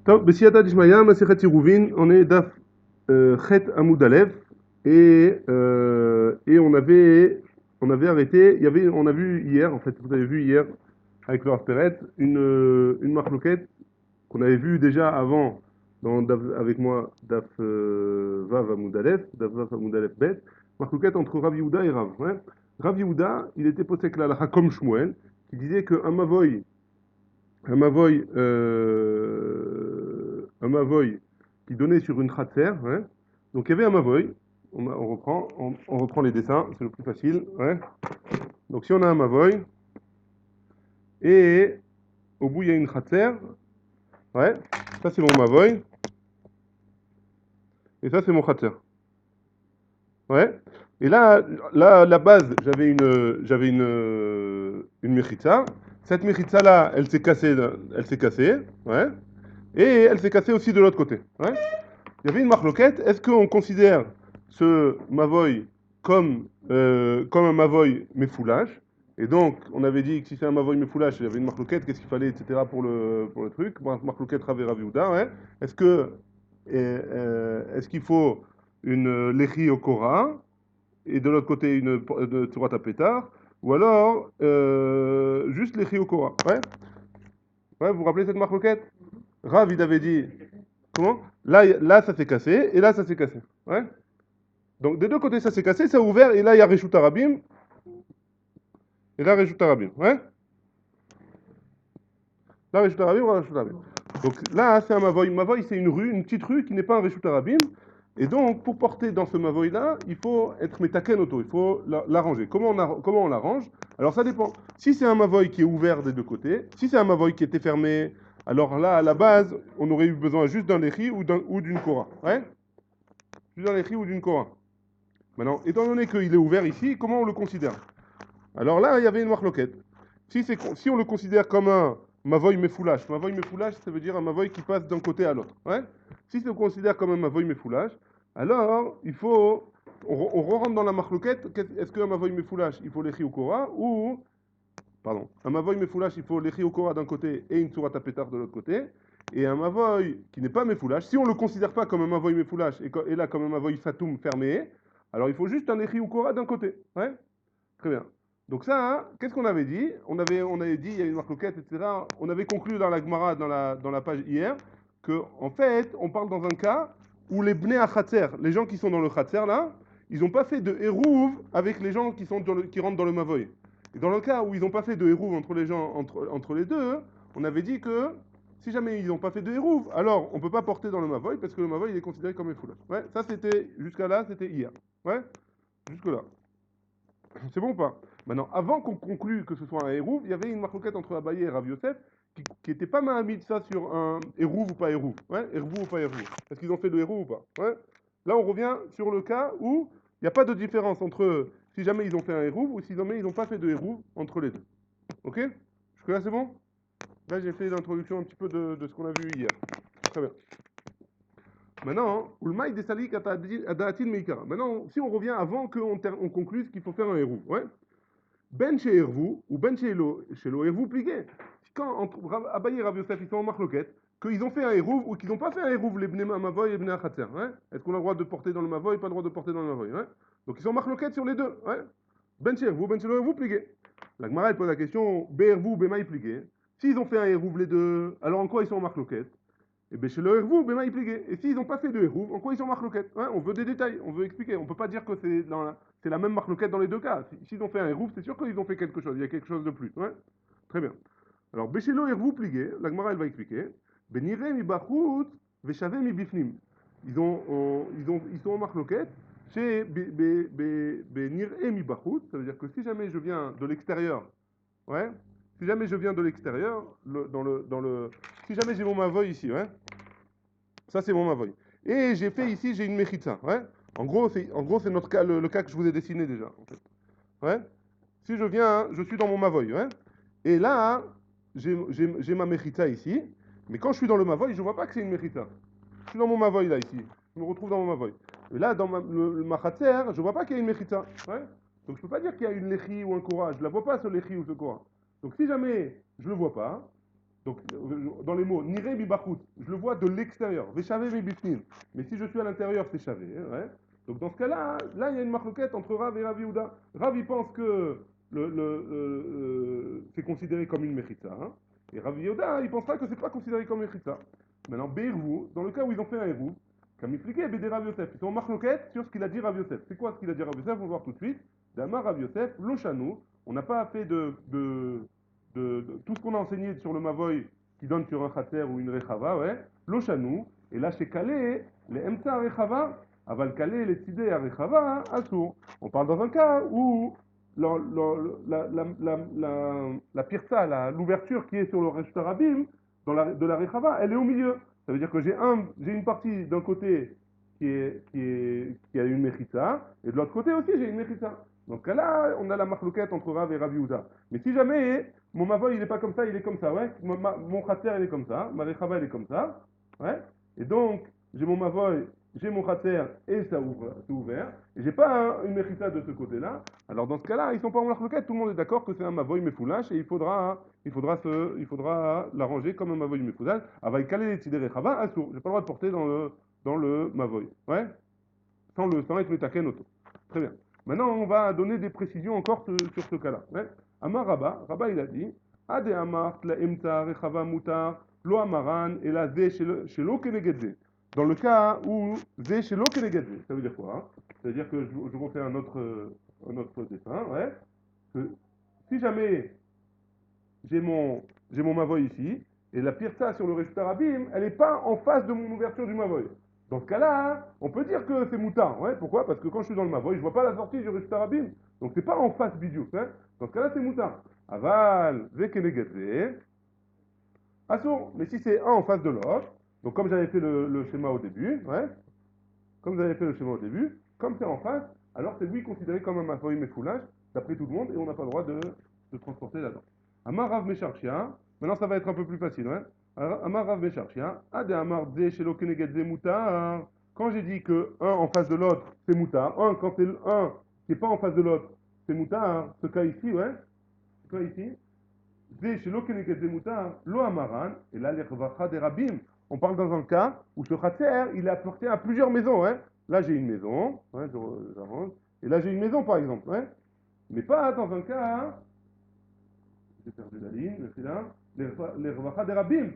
טוב, בסייעתא דשמיא, מסכת עירובין, on est daf Chet Amoud Aleph et on avait arrêté, on a vu hier, en fait, vous avez vu hier avec le Rav Peret, une marloquette qu'on avait vue déjà avant avec moi daf Vav Amoud Aleph, daf Vav Amoud Aleph Bet, marloquette entre Rav Yehuda et Rav. Ouais. Rav Yehuda, il était posé que la comme Shmuel, qui disait qu'un mavoy un mavoy qui donnait sur une khatser, ouais. Donc il y avait un mavoy, on reprend les dessins, c'est le plus facile, ouais. Donc si on a un mavoy, et au bout il y a une khatser, ouais, ça c'est mon mavoy, et ça c'est mon khatser, ouais. Et là, la base, j'avais une mechitza. Cette mechitza là, elle s'est cassée, ouais. Et elle s'est cassée aussi de l'autre côté, ouais. Il y avait une marloquette. Est-ce qu'on considère ce mavoy comme un mavoy méfoulage? Et donc, on avait dit que si c'est un mavoy méfoulage, il y avait une marloquette, qu'est-ce qu'il fallait, etc. pour le truc. Marloquette Rav et Rav Yehuda, ouais. Est-ce qu'il faut une lechi au Korah et de l'autre côté une Tzurat Pétard, ou alors juste lechi au Korah? Ouais. Ouais, vous vous rappelez cette marloquette? Rav, il avait dit. Comment? Là, ça s'est cassé, et là, ça s'est cassé. Ouais. Donc, des deux côtés, ça s'est cassé, ça a ouvert, et là, il y a Reshut Arabim, et là, Reshut Arabim. Ouais. Là, Reshut Arabim, voilà, Reshut Arabim. Donc, là, c'est un Mavoy. Mavoy, c'est une rue, une petite rue qui n'est pas un Reshut Arabim. Et donc, pour porter dans ce Mavoy-là, il faut être Metaken auto, il faut l'arranger. Comment on l'arrange? Alors, ça dépend. Si c'est un Mavoy qui est ouvert des deux côtés, si c'est un Mavoy qui était fermé, alors là, à la base, on aurait eu besoin juste d'un Lechi ou d'une Korah. Ouais. Juste d'un Lechi ou d'une Korah. Maintenant, étant donné qu'il est ouvert ici, comment on le considère? Alors là, il y avait une marloquette. Si on le considère comme un mavoy mefoulage, ça veut dire un mavoy qui passe d'un côté à l'autre. Ouais. Si on le considère comme un mavoy mefoulage, alors on rentre dans la marloquette. Est-ce qu'un mavoy mefoulage, il faut l'échi au Korah ou, pardon, un mavoy mefoulage, il faut l'échi au Korah d'un côté et une Tzurat Pétard de l'autre côté. Et un mavoy qui n'est pas mefoulage, si on ne le considère pas comme un mavoy mefoulage et là comme un mavoy satoum fermé, alors il faut juste un échi ou Korah d'un côté. Ouais. Très bien. Donc ça, hein, qu'est-ce qu'on avait dit? On avait dit, il y a une marloquette, etc. On avait conclu dans la Gemara, dans la page hier, que en fait, on parle dans un cas où les bnei achatzer, les gens qui sont dans le chatzer là, ils n'ont pas fait de hérouv avec les gens qui rentrent dans le mavoy. Et dans le cas où ils n'ont pas fait de hérouv entre les gens, entre les deux, on avait dit que si jamais ils n'ont pas fait de hérouv, alors on ne peut pas porter dans le mavoy parce que le mavoy il est considéré comme éfoulage. Ouais, ça c'était jusqu'à là, c'était hier. Ouais, jusque là. C'est bon ou pas? Maintenant, avant qu'on conclue que ce soit un hérouv, il y avait une marloquette entre Abaye et Rav Yosef qui était pas mal mis de ça sur un hérouv ou pas hérouv. Ouais, hérouv ou pas hérouv. Est-ce qu'ils ont fait le hérouv ou pas? Ouais. Là, on revient sur le cas où il n'y a pas de différence entre si jamais ils ont fait un hérouv ou si jamais ils n'ont pas fait de hérouv entre les deux. Ok? Jusque-là, c'est bon? Là, j'ai fait l'introduction un petit peu de ce qu'on a vu hier. Très bien. Maintenant, Ulmaï des salik adaatin meikara. Maintenant, si on revient avant qu'on conclue ce qu'il faut faire un hérouv. Ouais? Ben chez Hervou ou Ben chez lo Hervou plié. Quand entre Abaye et Rav Yosef ils sont en marloquette, qu'ils ont fait un hérouv ou qu'ils n'ont pas fait un hérouv, les Bnei Mavoy et les Bnei Achatzer, hein? Est-ce qu'on a le droit de porter dans le Mavoy, pas le droit de porter dans le Mavoy, hein? Donc ils sont en marloquette sur les deux, ouais? Ben chez Hervou, Ben chez lo Hervou plié. La Gemara elle pose la question, Be Hervou, Bema plié. S'ils ont fait un hérouv les deux, alors en quoi ils sont en marloquette? Et bien chez le Hervou, Bema plié. Et s'ils n'ont pas fait de hérouv, en quoi ils sont en marloquette? Ouais, on veut des détails, on veut expliquer. On peut pas dire que c'est la même marloquette dans les deux cas. S'ils ont fait un hérouf, c'est sûr qu'ils ont fait quelque chose. Il y a quelque chose de plus. Ouais. Très bien. Alors, Béchélo hérouf plié, la Gemara elle va expliquer. Benire mi bachut, veshave mi bifnim. Ils sont en marloquette. Chez Benire mi bachut, ça veut dire que si jamais je viens de l'extérieur, ouais. Si jamais je viens de l'extérieur, si jamais j'ai mon mavoy ici, ouais. Ça c'est mon mavoy. Et j'ai une mechitza, ouais. En gros, c'est notre cas, le cas que je vous ai dessiné déjà, en fait. Ouais. Si je viens, je suis dans mon Mavoy, ouais. Et là, j'ai ma Mechita ici. Mais quand je suis dans le Mavoy, je ne vois pas que c'est une Mechita. Je suis dans mon Mavoy là, ici. Je me retrouve dans mon Mavoy. Et là, dans le Machatzer, je ne vois pas qu'il y a une Mechita. Ouais. Donc je ne peux pas dire qu'il y a une Lechi ou un Korah. Je ne la vois pas, ce Lechi ou ce Korah. Donc si jamais je ne le vois pas, Donc, dans les mots, niré mi bachut, je le vois de l'extérieur. Veshavé mi bifnin. Mais si je suis à l'intérieur, c'est chavé. Ouais. Donc, dans ce cas-là, là, il y a une marloquette entre Rav et Rav Yehuda. Rav, il pense que c'est considéré comme une mechitza. Hein. Et Rav Yehuda, il pensera que c'est pas considéré comme une mechitza. Maintenant, Beirvou, dans le cas où ils ont fait un hérou, comme expliqué, Bédé Rav Yosef, ils sont en marloquette sur ce qu'il a dit Rav Yosef. C'est quoi ce qu'il a dit Rav Yosef? On va voir tout de suite. D'Amar Rav Yosef, Lochanou, on n'a pas fait tout ce qu'on a enseigné sur le Mavoy qui donne sur un Khater ou une Rechava, ouais, Lochanou, et là chez Kalé, les Emta Rechava, Aval Kalé, les Tidé Rechava, Assour. On parle dans un cas où la pirsa, l'ouverture qui est sur le Reshut Rabim, de la Rechava, elle est au milieu. Ça veut dire que j'ai une partie d'un côté qui a une Mechitza, et de l'autre côté aussi j'ai une Mechitza. Donc là, on a la marloquette entre Rav et Rav Yehuda. Mais si jamais mon mavoy il n'est pas comme ça, il est comme ça, ouais. Mon khater il est comme ça, ma rechava elle est comme ça, ouais. Et donc j'ai mon mavoy, j'ai mon khater et ça ouvre, c'est ouvert. Et j'ai pas une mechita de ce côté-là. Alors dans ce cas-là, ils sont pas en marloquette. Tout le monde est d'accord que c'est un mavoy mefoulash et il faudra l'arranger comme un mavoy mefoulash. Avec caler les tidé rechava, assour. J'ai pas le droit de porter dans le mavoy, ouais. Sans être metaken auto. Très bien. Maintenant, on va donner des précisions encore sur ce cas-là. Ouais. Amar Rabba, il a dit, Ade Amar, la Emta, Rechava Mutar, Lo Amaran, et la Ze Shelo Kenegedze. Dans le cas où Ze Shelo Kenegedze, ça veut dire quoi? Hein? C'est-à-dire que je refais un autre dessin, ouais. Que si jamais j'ai mon Mavoy ici, et la pirsa sur le résultat Rabim, elle n'est pas en face de mon ouverture du Mavoy. Dans ce cas-là, hein, on peut dire que c'est moutin. Ouais, pourquoi? Parce que quand je suis dans le Mavoy, je ne vois pas la sortie du résultat Rabim. Donc c'est pas en face bidou. Hein. Dans ce cas-là, c'est moutin. Aval, zekenegetze, assour. Mais si c'est un en face de l'autre, donc comme j'avais fait le schéma au début, ouais, comme c'est en face, alors c'est lui considéré comme un Mavoy méfoulage, d'après tout le monde, et on n'a pas le droit de transporter là-dedans. Amar Rav Mesharchia, maintenant ça va être un peu plus facile, ouais. Amar Rav Mesharchia, Ade Amar Dze Shelo Kenegedze Moutar. Quand j'ai dit que un en face de l'autre, c'est Moutar, quand c'est un qui n'est pas en face de l'autre, c'est Moutar, ce cas ici, ouais, ce cas ici, Dze Shelo Kenegedze Moutar, Lo Amaran, et là, l'Echvacha des Rabim, on parle dans un cas où ce Khater, il appartient à plusieurs maisons, ouais. Là, j'ai une maison, ouais, j'arrange, et là, j'ai une maison, par exemple, ouais. Mais pas dans un cas, hein, j'ai perdu la ligne, c'est là, les revacha des rabbim,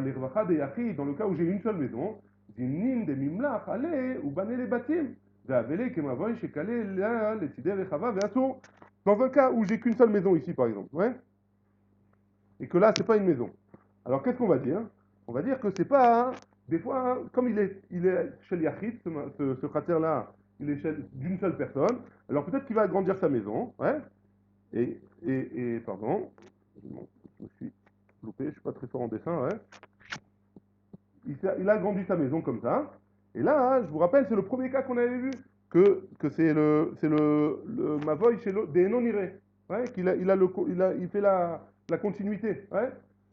les revacha des yachid, dans le cas où j'ai une seule maison, zimnin des mimlach, allez, ou bané les batim, ve'avele kemavoy shekale les tidé rechava ve'asur. Dans un cas où j'ai qu'une seule maison ici, par exemple, ouais, et que là, c'est pas une maison. Alors, qu'est-ce qu'on va dire? On va dire que c'est pas, hein, des fois, comme il est chez le yachid, ce cratère-là, il est d'une seule personne, alors peut-être qu'il va agrandir sa maison, ouais, pardon, bon, je me suis loupé, je suis pas très fort en dessin, ouais. Il a agrandi sa maison comme ça. Et là, hein, je vous rappelle, c'est le premier cas qu'on avait vu, que c'est le Mavoy chez des non-irés. Ouais, il fait la continuité. Ouais.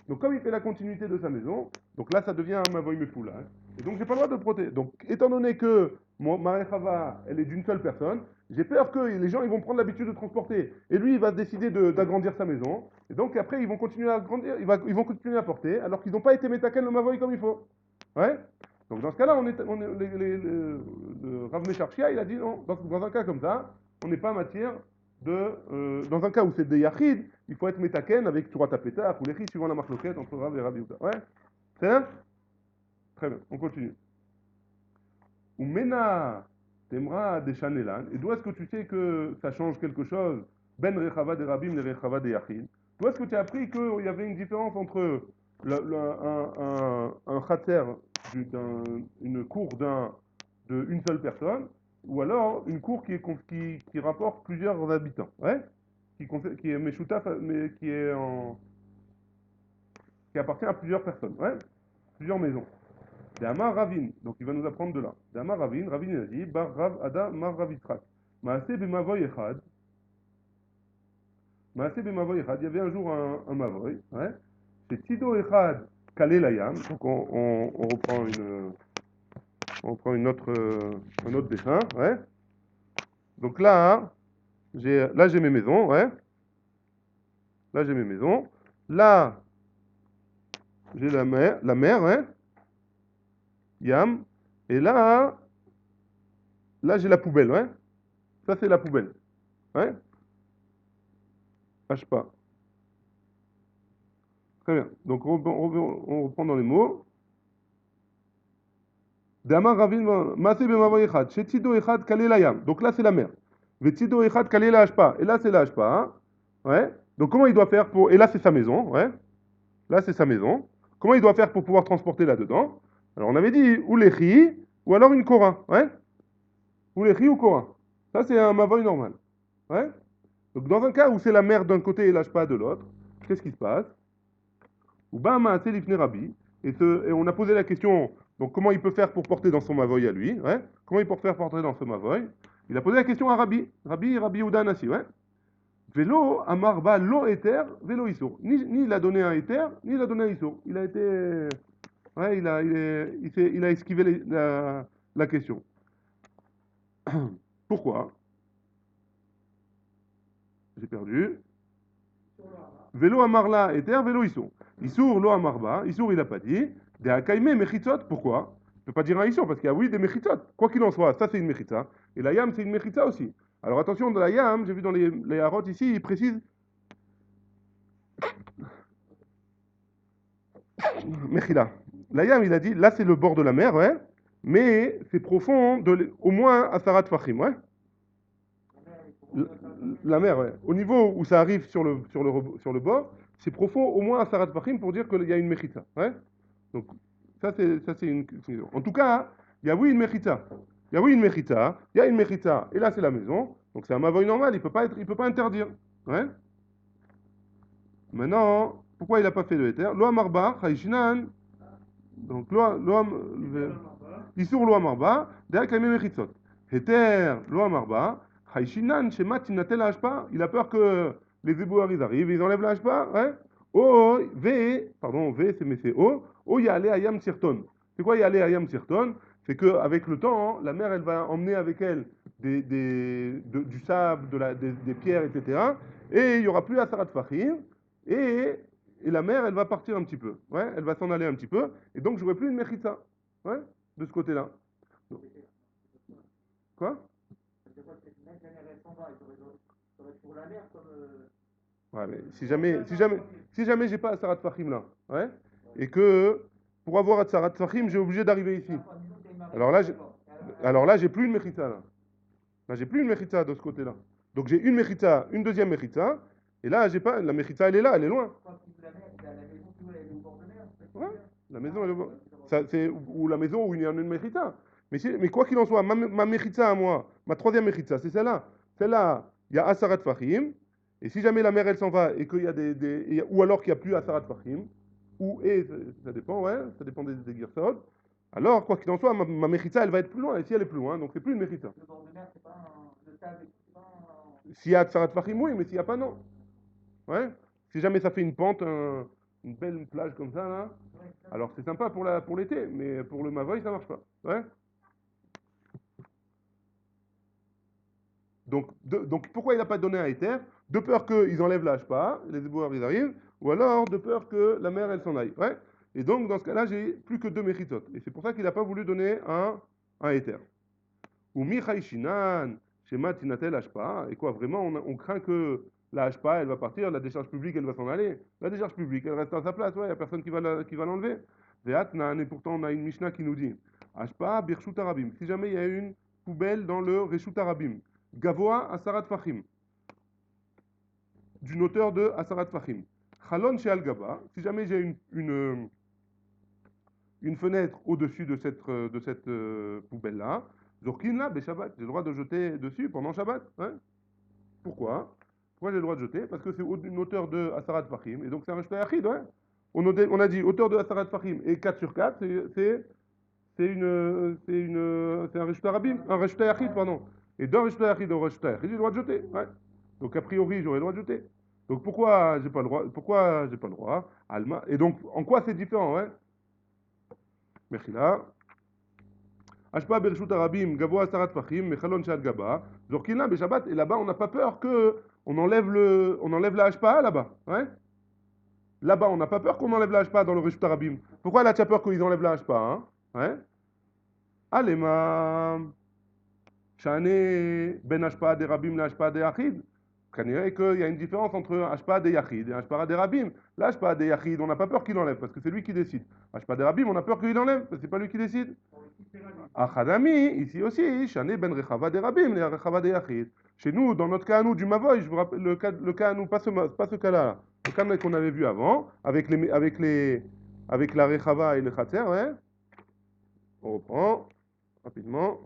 Donc comme il fait la continuité de sa maison, donc là ça devient un Mavoy Mefoula. Hein. Et donc j'ai pas le droit de le protéger. Donc étant donné que ma Rechava, elle est d'une seule personne, j'ai peur que les gens ils vont prendre l'habitude de transporter. Et lui, il va décider d'agrandir sa maison. Et donc après, ils vont continuer à agrandir, ils vont continuer à porter, alors qu'ils n'ont pas été métaken le Mavoy comme il faut. Ouais. Donc dans ce cas-là, le Rav Mesharchia, il a dit non, dans un cas comme ça, on n'est pas en matière dans un cas où c'est des yachid, il faut être métaken avec Surat Apetach ou l'écrit suivant la marloquette entre Rav et Rav Yehuda. Ouais. C'est bien? Très bien, on continue. Ou Mena Temra des Chanelan. Et d'où est-ce que tu sais que ça change quelque chose? Ben Rechava des Rabim, les Rechava des Yachid. D'où est-ce que tu as appris qu'il y avait une différence entre un khater, une cour d'une seule personne, ou alors une cour qui rapporte plusieurs habitants, ouais? Qui est Meshoutaf, mais qui appartient à plusieurs personnes, ouais? Plusieurs maisons. D'Amar Ravin, donc il va nous apprendre de là. D'Amar Ravin, Ravin il a dit, Bar Rav Ada Mar Rav Yitzhak. Maaseh b'mavoy echad. Maaseh b'mavoy echad. Il y avait un jour un mavoy, ouais. C'est Tido echad Kalel Hayam. Donc on reprend un autre dessin, ouais. Donc là, j'ai mes maisons, ouais. Là j'ai mes maisons. Là, J'ai la mer, hein, Yam. Et là j'ai la poubelle, ouais. Ça c'est la poubelle, ouais. Ashpa. Très bien. Donc on reprend dans les mots. Damar Ravin Maase Bemavo Echad. Shetido Echad Kale la Yam. Donc là c'est la mer. Vetido Echad Kale la Ashpa. Et là c'est la Ashpa, hein. Ouais. Donc comment il doit faire pour. Et là c'est sa maison, ouais. Là c'est sa maison. Comment il doit faire pour pouvoir transporter là-dedans? Alors on avait dit ou l'échi ou alors une Cora, ouais. Ou l'échi ou Cora. Ça c'est un Mavoy normal, ouais. Donc dans un cas où c'est la mer d'un côté et l'Ashpa de l'autre, qu'est-ce qui se passe? Ou Bama Selifne Rabbi. Et on a posé la question, donc comment il peut faire pour porter dans son Mavoy à lui, ouais. Comment il peut faire porter dans ce Mavoy? Il a posé la question à Rabbi Oudan Nassi, ouais. Vélo, Amarba, lo éther, vélo Issour. Ni il a donné un éther, ni il a donné un Issour. Il a été. Ouais, il a esquivé la question. Pourquoi? J'ai perdu. Vélo Amarla, éther, vélo Issour. Issour, lo Amarba. Issour, il n'a pas dit. Des Akaime, Mechitzot. Pourquoi? Il ne peut pas dire un Issour parce qu'il y a oui des Mechitzot. Quoi qu'il en soit, ça c'est une Mechitza. Et la Yam, c'est une Mechitza aussi. Alors attention, dans la Yam, j'ai vu dans les Harot ici, il précise Mechila. La Yam, il a dit, là c'est le bord de la mer, ouais, mais c'est profond, au moins à Sarat Fahim, ouais. La mer, ouais. Au niveau où ça arrive sur le bord, c'est profond au moins à Sarat Fahim pour dire qu'il y a une Mechitza, ouais. Donc ça c'est une. En tout cas, il y a oui une Mechitza. Il y a oui une Mechitza, il y a une Mechitza, et là c'est la maison, donc c'est un Mavoy normal, il peut pas interdire, ouais. Maintenant, pourquoi il n'a pas fait de Héter? Lo Amarba, Chaïchinan, donc Isur lo amarba, derrière quand même mechitzot. Heter lo amarba, haishinan shema tinatel hashpa. Il a peur que les éboueurs ils arrivent, ils enlèvent la hashpa, ouais. Oh, pardon, c'est mais c'est oh y aller ayam sirton. C'est quoi y aller ayam sirton? C'est que avec le temps, hein, la mer elle va emmener avec elle du sable, des pierres, etc. Et il y aura plus Asarat Fahim. Et, et la mer elle va partir un petit peu, ouais, elle va s'en aller un petit peu. Et donc j'aurai plus une mechitza. Ouais, de ce côté-là. Quoi? Ouais, mais si jamais j'ai pas Asarat Fahim là, ouais, et que pour avoir Asarat Fahim, j'ai obligé d'arriver ici. Alors là, j'ai plus une mechitza là. Là, j'ai plus une mechitza de ce côté-là. Donc j'ai une mechitza, une deuxième mechitza, et là, j'ai pas la mechitza, elle est là, elle est loin. Ouais, la maison, elle est loin. Ça, c'est ou la maison où il y en a une mechitza. Mais quoi qu'il en soit, ma mechitza à moi, ma troisième mechitza, c'est celle-là. Celle-là, il y a Asarat Fahim. Et si jamais la mère, elle s'en va, et qu'il y a ou alors qu'il n'y a plus Asarat Fahim, ça dépend, ouais, ça dépend des Girsod. Alors, quoi qu'il en soit, ma mechitza, elle va être plus loin. Et si elle est plus loin, donc c'est plus une mechitza. S'il y a Asarat Fahim, oui, mais s'il n'y a pas, non. Ouais. Si jamais ça fait une pente, une belle plage comme ça, là, alors c'est sympa pour l'été, mais pour le Mavoy, ça marche pas. Ouais. Donc pourquoi il n'a pas donné un éther? De peur qu'ils enlèvent la pas, les éboueurs ils arrivent, ou alors de peur que la mer elle s'en aille. Ouais. Et donc dans ce cas-là, j'ai plus que deux méchitot. Et c'est pour ça qu'il n'a pas voulu donner un éther. Ou Michaïchinan, Shema Tinatel Hashpa. Et quoi, vraiment, on craint que la Hashpa, elle va partir, la décharge publique, elle va s'en aller. La décharge publique, elle reste à sa place, ouais, il n'y a personne qui va l'enlever. Ve'atnan, et pourtant, on a une Mishnah qui nous dit Hashpa, Birshut Arabim. Si jamais il y a une poubelle dans le Reshut Arabim, Gavoa, Asarat Fahim, d'une hauteur de Asarat Fahim. Chalon chez Al-Gaba, si jamais j'ai une fenêtre au-dessus de cette poubelle-là, Zorkin là, Shabbat, j'ai le droit de jeter dessus pendant Shabbat. Hein. Pourquoi? Pourquoi j'ai le droit de jeter? Parce que c'est une hauteur de Asarat Fahim, et donc c'est un Reshta Yachid, ouais. On a dit hauteur de Asarat Fahim et 4 sur 4, c'est un Reshta Rabim, un Reshta Yachid, pardon. Et d'un Reshta Yachid au Reshta Yachid, j'ai le droit de jeter. Ouais. Donc a priori, j'aurais le droit de jeter. Donc pourquoi j'ai pas le droit? Pourquoi j'ai pas le droit? Alma. Et donc en quoi c'est différent, ouais? Mechila. Ashpa Bershut Arabim, Gavoa Sarat Fahim, Mechalon Shad Gaba, Zorkina Beshabbat, et là-bas on n'a pas peur que on enlève la Ashpa là-bas, ouais? Là-bas, on n'a pas peur qu'on enlève la hashpa dans le Reshut Arabim. Pourquoi là, tu as peur qu'ils enlèvent la hashpa, hein? Ouais? Allez, ma. Shane ben hashpa des rabim la hashpa des yachid. Kanirait qu'il y a une différence entre hashpa des yachid et hashpa des rabim. La hashpa des yachid, on n'a pas peur qu'il enlève parce que c'est lui qui décide. Hashpa des rabim, on a peur qu'il enlève parce que c'est pas lui qui décide. Achadami, ici aussi, Shane ben rechava des rabim, les rechava des yachid. Chez nous, dans notre cas à nous du Mavoy, je vous rappelle le cas à nous, pas ce cas-là, le cas qu'on avait vu avant, avec la rechava et le khatser, ouais. On reprend rapidement.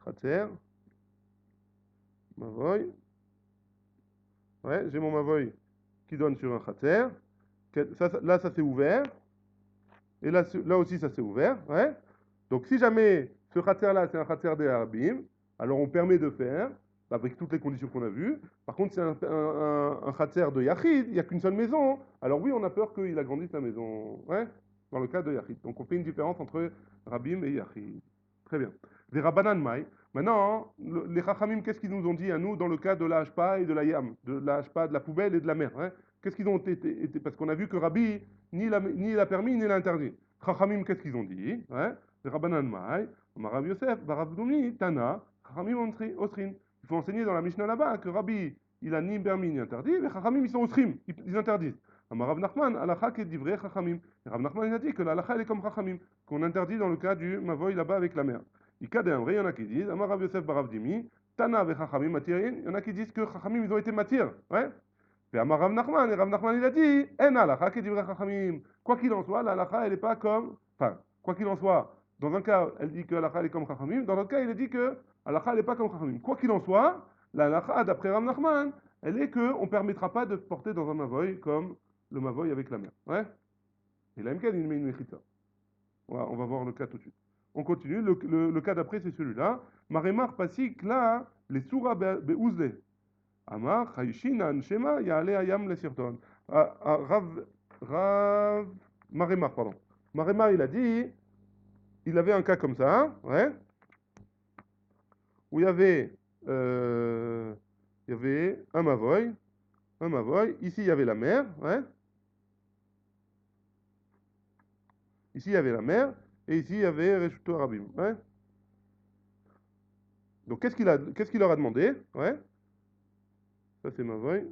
Khatser, Mavoy. Ouais, j'ai mon Mavoy qui donne sur un khatser. Là, ça s'est ouvert. Et là aussi, ça s'est ouvert. Ouais. Donc, si jamais ce khatser-là, c'est un khatser des Harbim, alors on permet de faire, avec toutes les conditions qu'on a vues. Par contre, c'est un khatser de Yachid, il n'y a qu'une seule maison. Alors oui, on a peur qu'il agrandisse la maison. Ouais, dans le cas de Yachid. Donc, on fait une différence entre Rabim et Yachid. Très bien. Des Rabbanan Mai. Maintenant, les Chachamim, qu'est-ce qu'ils nous ont dit à nous dans le cas de la Hashpa et de la Yam, de la Hashpa, de la poubelle et de la mer, hein? Qu'est-ce qu'ils ont été, parce qu'on a vu que Rabbi ni l'a permis ni l'a interdit. Chachamim, qu'est-ce qu'ils ont dit, hein? Les Rabbanan Mai, Rav Yosef, Rav Doumi, Tana, Chachamim Osrin. Il faut enseigner dans la Mishnah là-bas que Rabbi, il a ni permis ni interdit, les Chachamim, ils sont Osrim, ils interdisent. Rav Nachman, Alacha qui est divrei Chachamim. Rav Nachman, il a dit que l'Alacha, elle est comme Chachamim, qu'on interdit dans le cas du Mavoy là-bas avec la mer. Il y en a qui disent, Amar Rav Yosef Barav Dimi, Tana ve Chachamim matirin, il y en a qui disent que Chachamim, ils ont été matir, ouais. Et Amar Rav Nachman, et Rav Nachman, il a dit, En alacha qui dit Chachamim. Quoi qu'il en soit, la halacha, elle n'est pas comme, enfin, quoi qu'il en soit, dans un cas, elle dit que la halacha, elle est comme Chachamim, dans l'autre cas, il a dit que la halacha, elle n'est pas comme Chachamim. Quoi qu'il en soit, la halacha, d'après Rav Nachman, elle est qu'on ne permettra pas de porter dans un mavoy comme le mavoy avec la mer, ouais. Et là, il met une mechita. On va voir le cas tout de suite. On continue. Le cas d'après, c'est celui-là. Maremar pasik là, les soura beouzle. Amar, chayshinan, shema, yale ayam le sirton. Rav, Maremar, pardon. Maremar, il a dit, il avait un cas comme ça, hein, ouais, où il y avait un mavoy, ici il y avait la mer, ouais, ici il y avait la mer, et ici il y avait Reshuto Arabim, ouais. Donc qu'est-ce qu'il leur a demandé? Ouais, ça c'est Mavoy.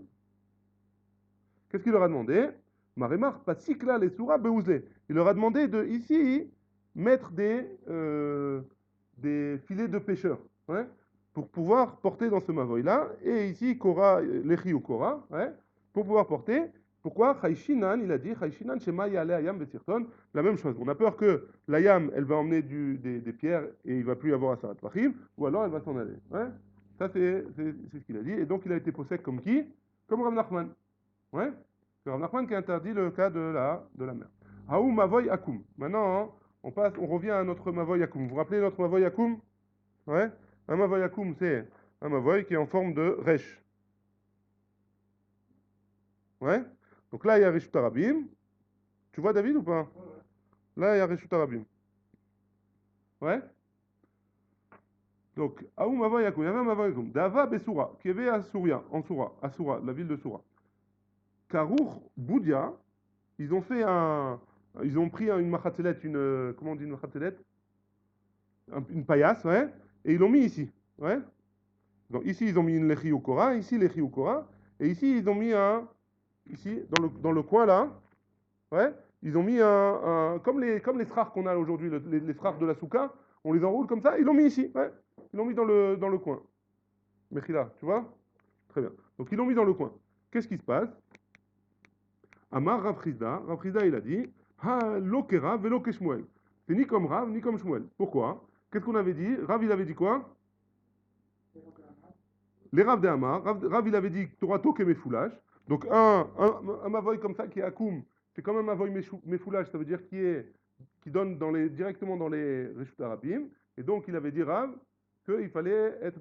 Qu'est-ce qu'il leur a demandé? Marémar, pas là les soura beouzlé. Il leur a demandé de ici mettre des filets de pêcheurs, ouais, pour pouvoir porter dans ce Mavoy-là. Et ici, Kora, l'Echi ou Kora, ouais, pour pouvoir porter. Pourquoi? Chayshinan, il a dit, Chayshinan, Shema Yale Ayam Besirton, la même chose. On a peur que l'Ayam, elle va emmener des pierres et il va plus y avoir à Sarat Pachim, ou alors elle va s'en aller. Ouais. Ça, c'est ce qu'il a dit. Et donc, il a été possède comme qui? Comme Rav Nachman. Ouais. C'est Rav Nachman qui interdit le cas de la mer. Haou Mavoy Akum. Maintenant, hein, on revient à notre Mavoy Akum. Vous vous rappelez notre Mavoy Akum? Ouais. Un Mavoy Akum, c'est un Mavoy qui est en forme de Resh. Ouais. Donc là, il y a Reshut Arabim. Tu vois David ou pas? Là, il y a Reshut Arabim. Ouais. Donc, Aou Mavoy Akum. Il y avait un Mavoy Akum. Dava Bessoura, qui avait à Souria, en Soura, à Soura, la ville de Soura. Karour Boudia, ils ont pris une machatzelet, comment on dit une machatzelet? Une paillasse, ouais, et ils l'ont mis ici, ouais. Donc ici, ils ont mis une lechi au Kora, ici, lechi au Kora, et ici, ils ont mis ici, dans le coin là, ouais, ils ont mis comme les strars qu'on a aujourd'hui, les strars de la souka, on les enroule comme ça, ils l'ont mis ici, ouais, ils l'ont mis dans le coin. Mechila, tu vois? Très bien. Donc ils l'ont mis dans le coin. Qu'est-ce qui se passe? Amar Rav Chizda, il a dit, Ha lokera velo Shmuel. C'est ni comme Rav, ni comme Shmuel. Pourquoi? Qu'est-ce qu'on avait dit? Rav, il avait dit quoi? Les Rav de Amar. Rav, il avait dit Torah Tok et Mefoulage. Donc un mavoy comme ça qui est Akoum, c'est comme un mavoy Mefoulage, ça veut dire qui donne directement dans les Reshut Arabim. Et donc il avait dit Rav qu'il fallait être.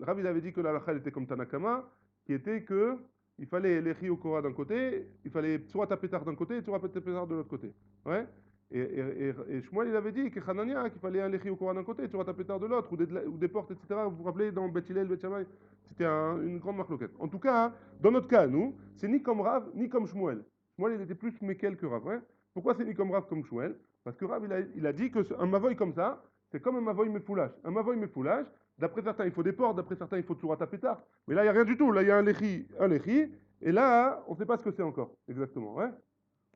Rav, il avait dit que la halakha était comme Tanakama, qui était que il fallait les au Korah d'un côté, il fallait soit taper tard d'un côté, soit taper tard de l'autre côté. Ouais. Et Shmuel, il avait dit que Hanania, qu'il fallait un Lechi au Coran d'un côté, Tsurat Pétar de l'autre, ou des portes, etc. Vous vous rappelez, dans Beth Hillel, Beth Shammai, c'était une grande marloquette. En tout cas, dans notre cas, nous, c'est ni comme Rav, ni comme Shmuel. Shmuel, il était plus Mekel que Rav. Hein. Pourquoi c'est ni comme Rav comme Shmuel? Parce que Rav, il a dit qu'un Mavoy comme ça, c'est comme un Mavoy Mefoulage. Un Mavoy Mefoulage, d'après certains, il faut des portes, d'après certains, il faut Tsurat Pétar. Mais là, il n'y a rien du tout. Là, il y a un Lechi, et là, on ne sait pas ce que c'est encore, exactement. Hein.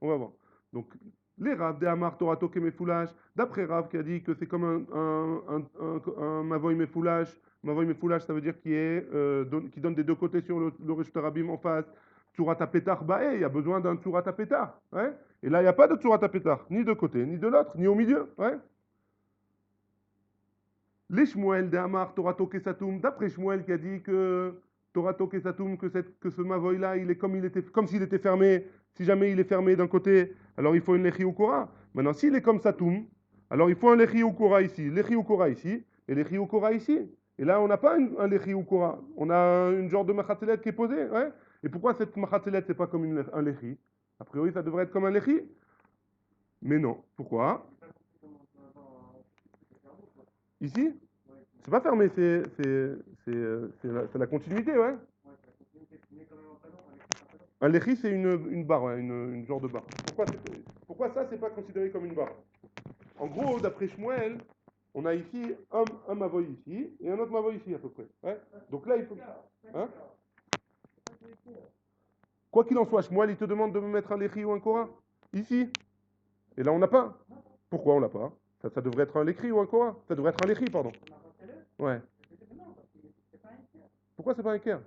On va voir. Donc, les Rav de Amar Torato Kemefoulage, d'après Rav qui a dit que c'est comme un Mavoy Mefoulage. Mavoy Mefoulage, ça veut dire qui donne des deux côtés sur le Reshut Rabim en face. Tsurat Petar Bae, il y a besoin d'un Tsurat Petar. Ouais. Et là, il n'y a pas de Tsurat Petar, ni de côté, ni de l'autre, ni au milieu. Ouais. Les Shmuel de Amar Torato Kesatum, d'après Shmuel qui a dit que Torato Kesatum, que ce Mavoy-là, comme s'il était fermé. Si jamais il est fermé d'un côté, alors il faut une Lechi Ukora. Maintenant, s'il est comme Satum, alors il faut un Lechi Ukora ici, Lechi Ukora ici, et Lechi Ukora ici. Et là, on n'a pas un Lechi Ukora. On a une genre de Machatzelet qui est posée. Ouais. Et pourquoi cette Machatzelet, c'est pas comme un Lechi? A priori, ça devrait être comme un Lechi. Mais non. Pourquoi? Ici? C'est pas fermé, c'est la continuité, ouais. Un lechi, c'est une barre, ouais, une genre de barre. Pourquoi ça, c'est pas considéré comme une barre? En gros, d'après Shmuel, on a ici un mavoy ici et un autre mavoy ici à peu près. Ouais. Donc là, il faut. Hein? Quoi qu'il en soit, Shmuel, il te demande de me mettre un lechi ou un Korah ici. Et là, on n'a pas. Pourquoi on l'a pas? Ça devrait être un lechi ou un Korah. Ça devrait être un lechi, pardon. Ouais. Pourquoi c'est pas un Ker?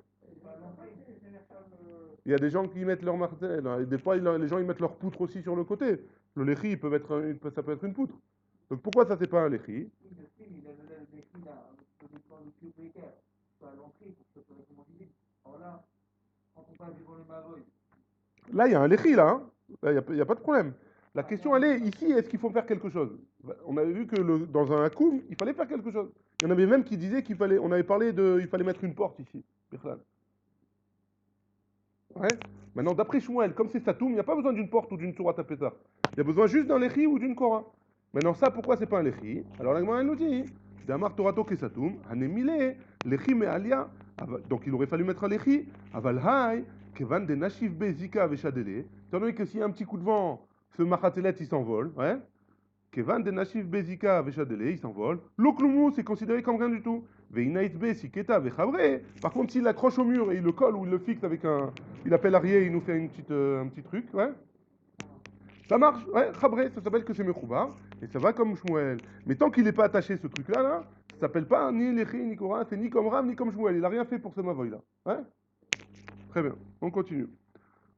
Il y a des gens qui mettent leur martel, hein, et des fois les gens ils mettent leur poutre aussi sur le côté. Le lechi, ça peut être une poutre. Donc pourquoi ça c'est pas un lechi? Là il y a un lechi là, hein. Là, il y a pas de problème. La question elle est ici, est-ce qu'il faut faire quelque chose? On avait vu que dans un hakoum, il fallait faire quelque chose. Il y en avait même qui disaient on avait parlé il fallait mettre une porte ici. Ouais. Maintenant, d'après Shmuel, comme c'est Satoum, il n'y a pas besoin d'une porte ou d'une sourate à pétard. Il y a besoin juste d'un lechi ou d'une kora. Maintenant, ça, pourquoi c'est pas un lechi? Alors, la Gemara, elle nous dit Damar Torato ke Satoum, hanemile, lechi me alia. Donc, il aurait fallu mettre un lechi. Aval hai, kevan de nashiv bezika veshadele. Étant donné que s'il y a un petit coup de vent, ce machatelet, il s'envole. Ouais. Kevan de Nashif Bezika Veshadele, il s'envole. L'Oklumu, c'est considéré comme rien du tout. Veinaitbe Siketa Vechabre. Par contre, s'il l'accroche au mur et il le colle ou il le fixe avec un. Il appelle Arié, il nous fait un petit truc, ouais. Ça marche, ouais, Chabre, ça s'appelle que c'est Mechouba. Et ça va comme Shmuel. Mais tant qu'il n'est pas attaché ce truc-là, là, ça s'appelle pas ni Lechi, ni Korah, c'est ni comme Ram, ni comme Shmuel. Il n'a rien fait pour ce Mavoy-là. Ouais. Très bien, on continue.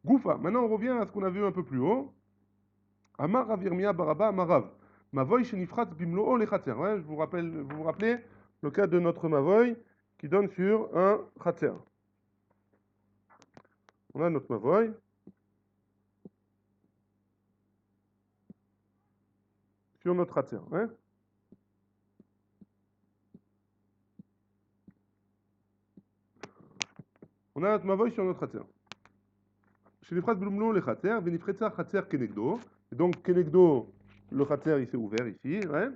Goufa, maintenant on revient à ce qu'on a vu un peu plus haut. Amar Avirmia Baraba Amarav. Mavoy Shenifrat Bimloo Lechatzer. Ouais, vous vous rappelez le cas de notre Mavoy qui donne sur un Khatzer. On a notre Mavoy. Sur notre Khatzer. Ouais. On a notre Mavoy sur notre Khatzer. Shenifrat Bimloo Lechatzer. Venifretza Khatzer Kenegdo. Et donc Kenegdo, le Khatzer il s'est ouvert ici. Ouais.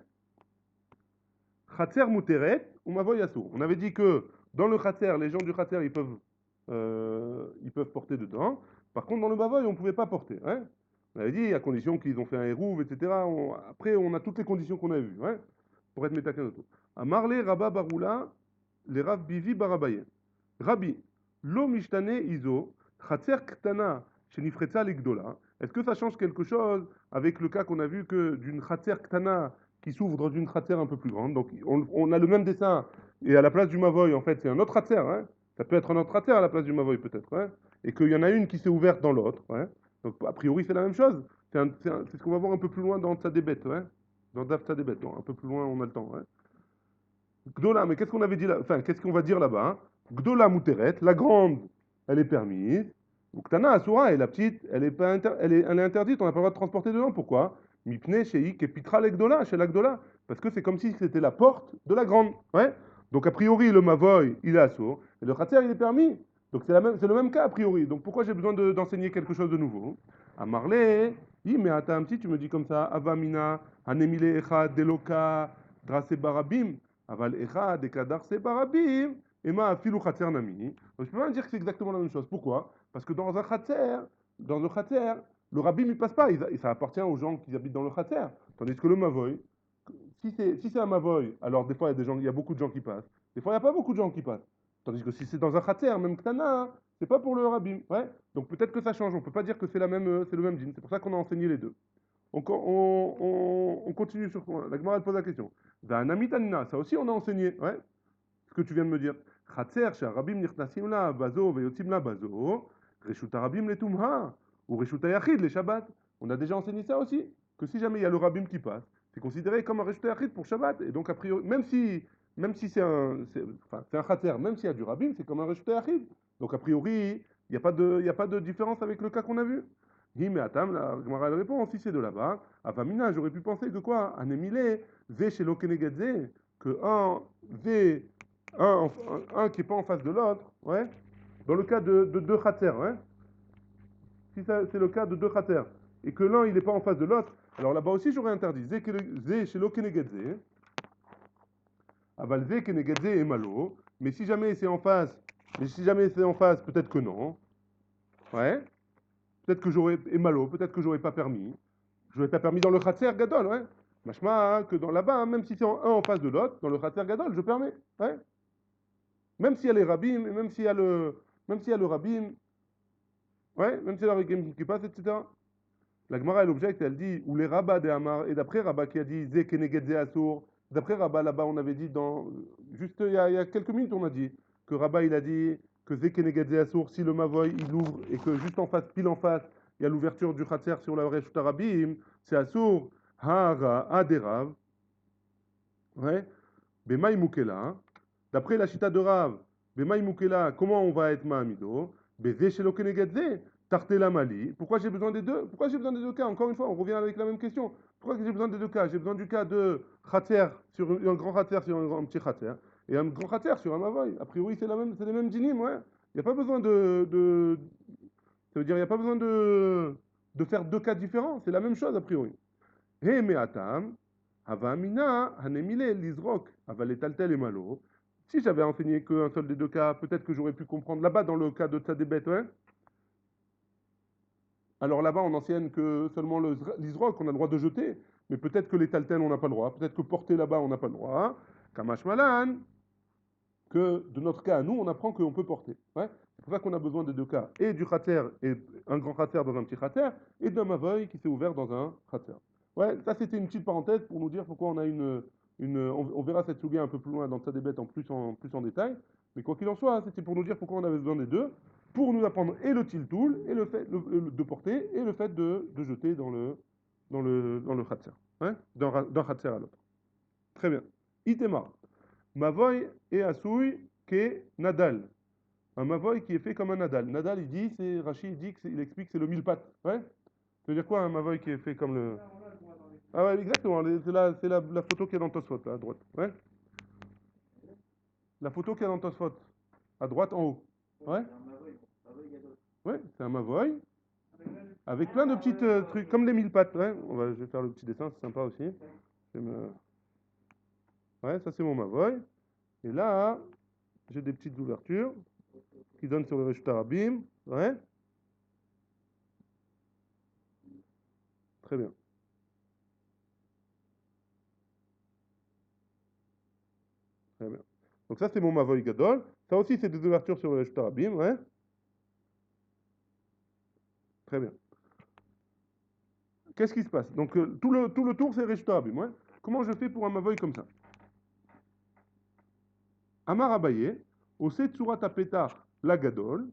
Khatzer Muteret ou Mavoy Assour. On avait dit que dans le Khatzer, les gens du Khatzer ils peuvent porter dedans. Par contre, dans le Mavoy, on ne pouvait pas porter. Hein. On avait dit à condition qu'ils ont fait un hérouve, etc. Après, on a toutes les conditions qu'on a vues. Ouais, pour être métaken de tout. À Marley, Rabba Baroula, les Rav Bivi Barabaye. Rabbi, lo mishtane iso, Khatser Ktana, Shenifretza Legdola. Est-ce que ça change quelque chose avec le cas qu'on a vu que d'une Khatser Ktana qui s'ouvre dans une Khatser un peu plus grande? Donc, on a le même dessin, et à la place du Mavoy, en fait, c'est un autre Khatser. Hein. Ça peut être un autre Khatser à la place du Mavoy, peut-être. Hein. Et qu'il y en a une qui s'est ouverte dans l'autre. Ouais. Donc, a priori, c'est la même chose. C'est ce qu'on va voir un peu plus loin dans Tzadébet. Ouais. Dans Daf Tzadébet. Un peu plus loin, on a le temps. Ouais. Gdola, mais qu'est-ce qu'on avait dit là? Enfin, qu'est-ce qu'on va dire là-bas? Hein? Gdola Mouteret, la grande, elle est permise. Uktana Asura, et la petite, elle est interdite, on n'a pas le droit de transporter dedans. Pourquoi? Mipne Sheik et Pitra l'Egdola, chez l'Agdola. Parce que c'est comme si c'était la porte de la grande. Ouais. Donc a priori, le Mavoy, il est assourd, et le Khatser, il est permis. Donc c'est le même cas a priori. Donc pourquoi j'ai besoin d'enseigner quelque chose de nouveau? À Marley, Oui, mais attends un petit, tu me dis comme ça, Avamina, Hanemile Echad, Deloka, Drase Barabim, Aval Echad, Ekadarse Barabim, Ema Afilu Khatser Nami. Donc je peux pas dire que c'est exactement la même chose. Pourquoi? Parce que dans le Khatser, le Rabim il passe pas, ça appartient aux gens qui habitent dans le Khatser. Tandis que le Mavoy, si c'est un Mavoy, alors des fois il y a des gens, il y a beaucoup de gens qui passent. Des fois il n'y a pas beaucoup de gens qui passent. Tandis que si c'est dans un Khatser, même Ktana, c'est pas pour le Rabim. Ouais. Donc peut-être que ça change. On peut pas dire que c'est le même djinn. C'est pour ça qu'on a enseigné les deux. On continue sur la Gemara elle pose la question. Tanina, ça aussi on a enseigné, ouais, ce que tu viens de me dire. Chatzer, Rabim nirtasim la bazo veyotzim la bazo, reshut Rabim le tumha, ou reshut yachid les Shabbat. On a déjà enseigné ça aussi, que si jamais il y a le Rabim qui passe, c'est considéré comme un reshut yachid pour Shabbat. Et donc a priori, même si c'est un Chatzer, même s'il y a du Rabim, c'est comme un reshut yachid. Donc a priori, il y a pas de différence avec le cas qu'on a vu. Hi mais Atam, la Gemara elle répond, si c'est de là-bas, Avamina, j'aurais pu penser que quoi? Anemile, Ve chez Lokenegadze, que un qui n'est pas en face de l'autre, ouais, dans le cas de deux khater, ouais, si c'est le cas de deux khater, et que l'un il n'est pas en face de l'autre, alors là-bas aussi j'aurais interdit, Ze chez Lokenegadze, Aval Ze Kenegadze et Malo, mais si jamais c'est en face, peut-être que non, ouais, peut-être que j'aurais, et Malo, peut-être que j'aurais pas permis. Je n'aurais pas permis dans le Khatser Gadol, ouais. Machma, hein, que dans là-bas, hein, même si c'est un en face de l'autre, dans le Khatser Gadol, je permets. Ouais. Même s'il y a les rabbins, même s'il y a le rabbin, ouais, même s'il y a le rabbin qui passe, etc. La Gemara, elle objecte, elle dit, ou les rabbins des Hamar, et d'après Rabba qui a dit, Ze Keneged Ze Asur, d'après Rabba là-bas, on avait dit juste il y a quelques minutes, on a dit, que Rabba il a dit que Ze Keneged Ze Asur, si le Mavoy il ouvre, et que juste en face, pile en face, il y a l'ouverture du Khatser sur la Reshut Arabim, c'est Asur, Hara, Aderav, ouais, Bemaï Moukela, hein. D'après la Chita de Rav, Bemaï Moukela, comment on va être Mahamido? Beze Shelo Kenegedze, Tartela Mali. Pourquoi j'ai besoin des deux? Pourquoi j'ai besoin des deux cas? Encore une fois, on revient avec la même question. Pourquoi j'ai besoin des deux cas? J'ai besoin du cas de Khater sur un grand Khater sur un petit Khater et un grand Khater sur un Mavoy. A priori, c'est les mêmes dynimes, ouais. Il n'y a pas besoin ça veut dire, il n'y a pas besoin de faire deux cas différents. C'est la même chose, a priori. He me'atam, hava amina, hanemile, lizrok, aval etaltel et malo. Si j'avais enseigné qu'un seul des deux cas, peut-être que j'aurais pu comprendre. Là-bas, dans le cas de Tzadébet, ouais. Alors là-bas, on enseigne que seulement l'isroc, on a le droit de jeter. Mais peut-être que les taltels, on n'a pas le droit. Peut-être que porter là-bas, on n'a pas le droit. Kamash malan, que de notre cas à nous, on apprend qu'on peut porter. Ouais. C'est pour ça qu'on a besoin des deux cas. Et du khater, et un grand khater dans un petit khater, et d'un mavoy qui s'est ouvert dans un khater. Ouais, ça c'était une petite parenthèse pour nous dire pourquoi on a on verra cette souga un peu plus loin dans sa débête en plus en détail. Mais quoi qu'il en soit, c'était pour nous dire pourquoi on avait besoin des deux, pour nous apprendre et le tiltoul, et le fait de porter, et le fait de jeter dans le khater. Ouais, d'un khater à l'autre. Très bien. Itema. Mavoy et Asouy que Nadal. Un Mavoy qui est fait comme un Nadal. Nadal, Rachid dit il explique que c'est le mille pattes. Ouais. Ça veut dire quoi un Mavoy qui est fait comme le. Ah ouais, exactement. C'est la photo qui est dans Tosfot, là, à droite. Ouais. La photo qui est dans Tosfot, à droite en haut. Ouais. Ouais, c'est un Mavoy avec plein de petits trucs, comme les mille pattes. Ouais. Je vais faire le petit dessin, c'est sympa aussi. Ouais, ça c'est mon Mavoy. Et là, j'ai des petites ouvertures qui donnent sur le Reshut Arabim. Ouais. Très bien. Très bien. Donc ça, c'est mon Mavoy Gadol. Ça aussi, c'est des ouvertures sur le Shtarabim, ouais. Très bien. Qu'est-ce qui se passe? Donc tout le tour, c'est Reshtarabim, ouais. Comment je fais pour un Mavoy comme ça? Amar Abaye, Ose Tsurat Apetach la Gadol,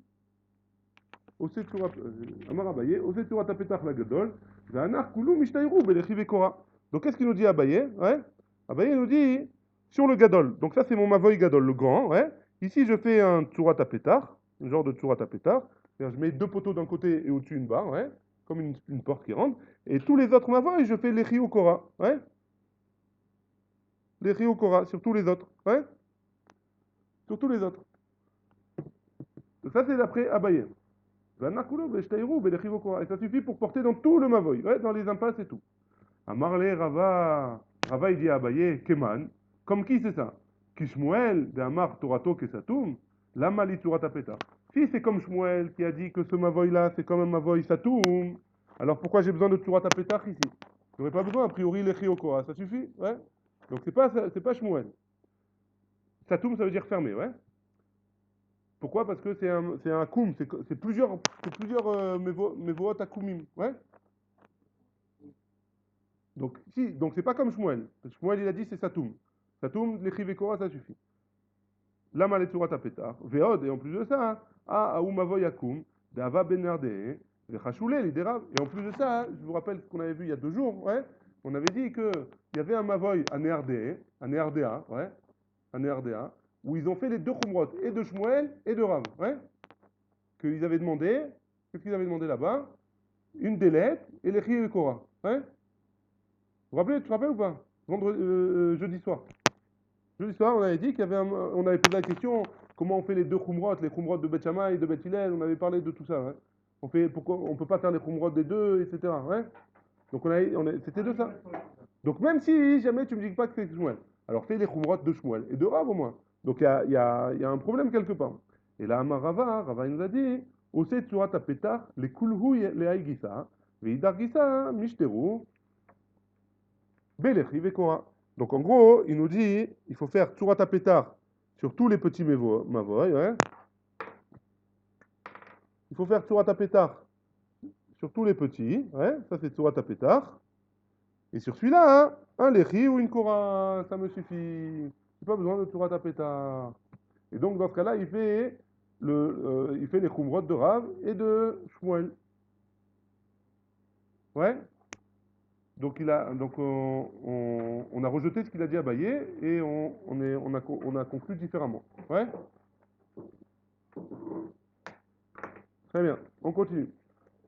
Amar Abaye, Ose Tsurat Apetach la Gadol, Zanar Kulu Mishtayru Belechiv Kora. Donc qu'est-ce qu'il nous dit Abaye? Ouais. Abaye nous dit sur le Gadol. Donc ça, c'est mon Mavoy Gadol, le grand, ouais. Ici, je fais un Tsurat Apetach, un genre de Tsurat Apetach. Je mets deux poteaux d'un côté et au-dessus une barre, ouais, comme une porte qui rentre. Et tous les autres Mavoy, je fais les Kora, ouais. Les Kora sur tous les autres, ouais. Sur tous les autres. Donc ça, c'est d'après Abaye. Et ça suffit pour porter dans tout le mavoy, ouais, dans les impasses et tout. Amarle Rava, Rava il dit à Abaye, Keman, comme qui c'est ça? Qui Shmuel, de Amar Torato Kesatum, Lama li Torata Peta. Si c'est comme Shmuel qui a dit que ce mavoy là c'est comme un mavoy Satum, alors pourquoi j'ai besoin de Torata Peta ici? J'aurais pas besoin, a priori les Chiokoa, ça suffit, ouais. Donc c'est pas Shmuel. Satum ça veut dire fermé, ouais. Pourquoi? Parce que c'est un koum, c'est plusieurs mevoot akoumim, ouais. Donc c'est pas comme Shmuel. Shmuel il a dit c'est Satoum. Satoum, l'écrivekora, ça suffit. Lama le Tzurat Petar. Veod, et en plus de ça, Aoumavo Yakum, Dava Benardé, Vechachoulé, l'idérav. Et en plus de ça, je vous rappelle ce qu'on avait vu il y a 2 jours, ouais. On avait dit qu'il y avait un Mavoy à Néardé, à Néardéa, ouais, à Néardéa, où ils ont fait les deux Khumrot, et de Shmuel et de Rav, ouais. Qu'ils avaient demandé, qu'est-ce qu'ils avaient demandé là-bas? Une des lettres et l'écrivekora, ouais. Tu te rappelles ou pas? Jeudi soir. Jeudi soir, on avait dit on avait posé la question comment on fait les deux khumrot, les khumrot de Beth Shammai et de Beth Hillel, on avait parlé de tout ça. Hein. Pourquoi on peut pas faire les khumrot des deux, etc. Ouais. Donc c'était de ça. Donc même si jamais tu me dis pas que c'est Shmuel, alors fais les khumrot de Shmuel et de Rav au moins. Donc il y a un problème quelque part. Et là, Rava il nous a dit, Ose tsurat apetach, les kulhu les haïgisa, veidar gisa, mishteru, Belechi Vekora. Donc en gros, il nous dit, il faut faire Tsurat Petar sur tous les petits Mavoy. Ouais. Il faut faire Tsurat Petar sur tous les petits. Ouais. Ça c'est Tsurat Petar. Et sur celui-là, hein, un Lechi ou une Kora, ça me suffit. J'ai pas besoin de Tsurat Petar. Et donc dans ce cas-là, il fait les Khumrot de Rav et de Shmuel. Ouais. Donc on a rejeté ce qu'il a dit à Baye et on a conclu différemment. Ouais. Très bien. On continue.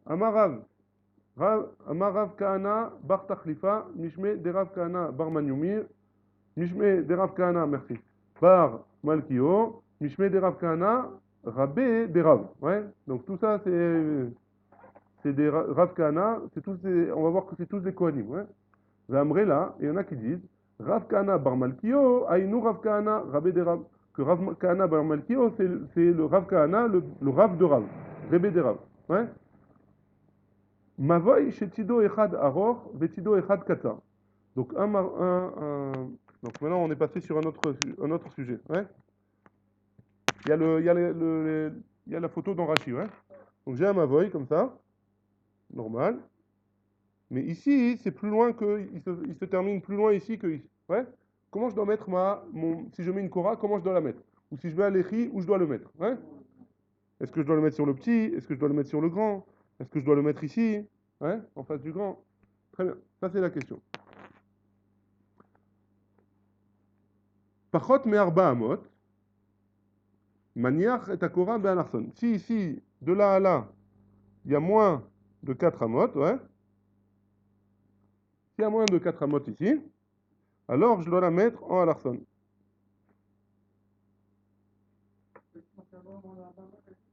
Amarav. Amarav Kahana Bar Tachlifa. Mishme Derav Kahana Bar Manyumir. Mishme Derav Kahana, merci. Bar Malkio. Mishme Derav Kahana Rabbe Derav. Ouais. Donc tout ça c'est des Rav Kahana. On va voir que c'est tous des Kohanim. Ouais. Là, il y en a qui disent Rav Kahana Bar Malkio, Aïnou Rav Kahana, Rabbe de Rav. Que Rav Kahana Bar Malkio, c'est le Rav Kahana, le Rav de Rav, Rabbe de Rav. Ouais. Mavoy Shetido Echad Aror, Vetido Echad Kata. Donc, donc maintenant, on est passé sur un autre sujet. Ouais. Il y a la photo dans Rashi. Ouais. Donc, j'ai un Mavoy comme ça, normal. Mais ici, c'est plus loin il se termine plus loin ici que ici. Ouais. Comment je dois mettre si je mets une Kora, comment je dois la mettre? Ou si je mets un Lechi, où je dois le mettre? Ouais. Est-ce que je dois le mettre sur le petit? Est-ce que je dois le mettre sur le grand? Est-ce que je dois le mettre ici? Ouais, en face du grand. Très bien. Ça, c'est la question. Pachot me arba amot. Maniach et akora be'anarson. Si ici, de là à là, il y a moins de 4 amot, ouais. S'il y a moins de 4 amot ici, alors je dois la mettre en alarson.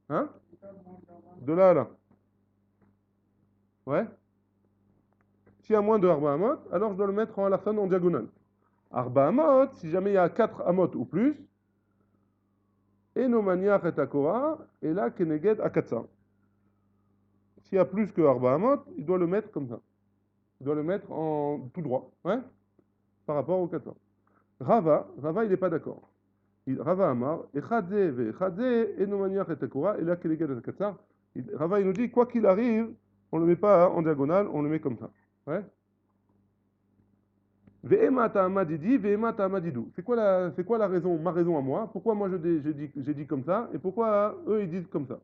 Hein? De là à là. Ouais. S'il y a moins de arba amot, alors je dois le mettre en alarson en diagonale. Arba amot, si jamais il y a 4 amot ou plus, et no maniach et akora, et là, keneged akatsa. S'il y a plus que Arba Amot, il doit le mettre comme ça. Il doit le mettre en tout droit, ouais, par rapport au 14. Rava, il n'est pas d'accord. Rava Amar, Echadze ve Echadze, Enomaniach et Tekura, et là, Keleged et Katsar. Rava, il nous dit, quoi qu'il arrive, on ne le met pas en diagonale, on le met comme ça. Ouais. Ve'ema ta'ama didi, ve'ema ta'ama didou. C'est quoi la raison, ma raison à moi? Pourquoi moi j'ai dit comme ça, et pourquoi eux ils disent comme ça?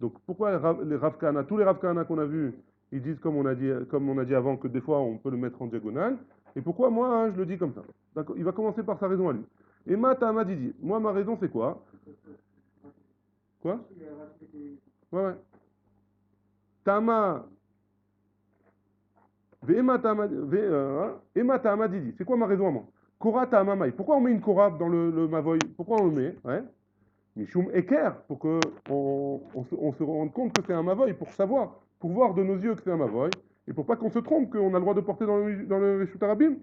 Donc pourquoi les Rav Kahana, tous les Rav Kahana qu'on a vus, ils disent comme on a dit avant que des fois on peut le mettre en diagonale, et pourquoi moi hein, je le dis comme ça? D'accord. Il va commencer par sa raison à lui. Et Tama Didi, moi ma raison c'est quoi? Quoi? Ouais, ouais. Tama, Ema Tama Didi, c'est quoi ma raison à moi? Kora Tama Mai. Pourquoi on met une Kora dans le Mavoy? Pourquoi on le met? Ouais. Mishum Eker, pour qu'on on se rende compte que c'est un Mavoy, pour savoir, pour voir de nos yeux que c'est un Mavoy, et pour pas qu'on se trompe qu'on a le droit de porter dans le Reshut Arabim.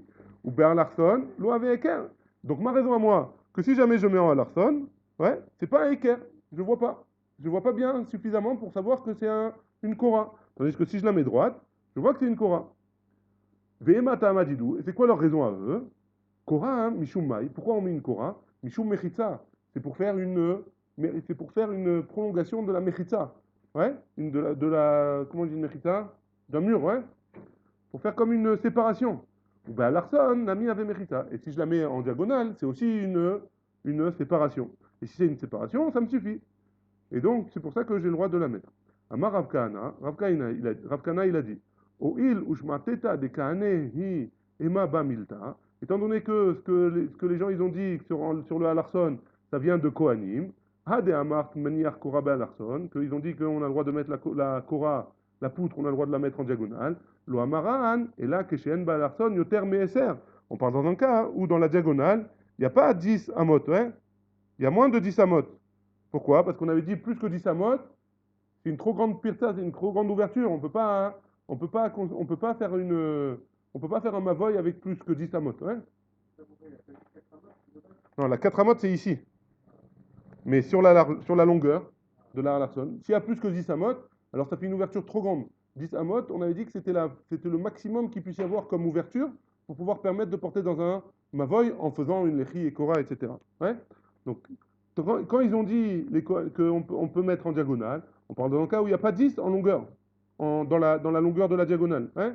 Ou Ber Larson, Lo Ave Eker. Donc ma raison à moi, que si jamais je mets en Larson, ouais, c'est pas un Eker, je vois pas. Je vois pas bien suffisamment pour savoir que c'est une Korah. Tandis que si je la mets droite, je vois que c'est une Korah. Vehemata Amadidou, et c'est quoi leur raison à eux? Korah, hein, Mishum Mai. Pourquoi on met une Korah? Mishum Mechitza. C'est pour faire c'est pour faire une prolongation de la Mechitza. Ouais? Comment on dit une Mechitza? D'un mur, ouais? Pour faire comme une séparation. Ben, Larson, Nami avait Mechitza. Et si je la mets en diagonale, c'est aussi une séparation. Et si c'est une séparation, ça me suffit. Et donc, c'est pour ça que j'ai le droit de la mettre. Amar Rav Kana, il a dit, O il ushmateta de kahane hi ema ba milta, étant donné que ce que les gens ils ont dit sur le halarson, ça vient de Kohanim, hade amart maniach kora be halarson, qu'ils ont dit qu'on a le droit de mettre la kora, la poutre, on a le droit de la mettre en diagonale, lo amaran, et là, keshen be halarson, yoter meeser. On parle dans un cas où dans la diagonale, il n'y a pas 10 amot, ouais? Il y a moins de 10 amot. Pourquoi? Parce qu'on avait dit plus que 10 amot, c'est une trop grande pirta, c'est une trop grande ouverture. On peut pas faire on peut pas faire un mavoy avec plus que 10 amot. Ouais. Non, la 4 amot, c'est ici. Mais sur la longueur de la Larson, s'il y a plus que 10 amot, alors ça fait une ouverture trop grande. 10 amot, on avait dit que c'était le maximum qu'il puisse y avoir comme ouverture pour pouvoir permettre de porter dans un mavoy en faisant une lechi et kora, etc. Ouais. Donc, quand ils ont dit qu'on peut mettre en diagonale, on parle d'un cas où il n'y a pas 10 en longueur, dans la longueur de la diagonale. Hein?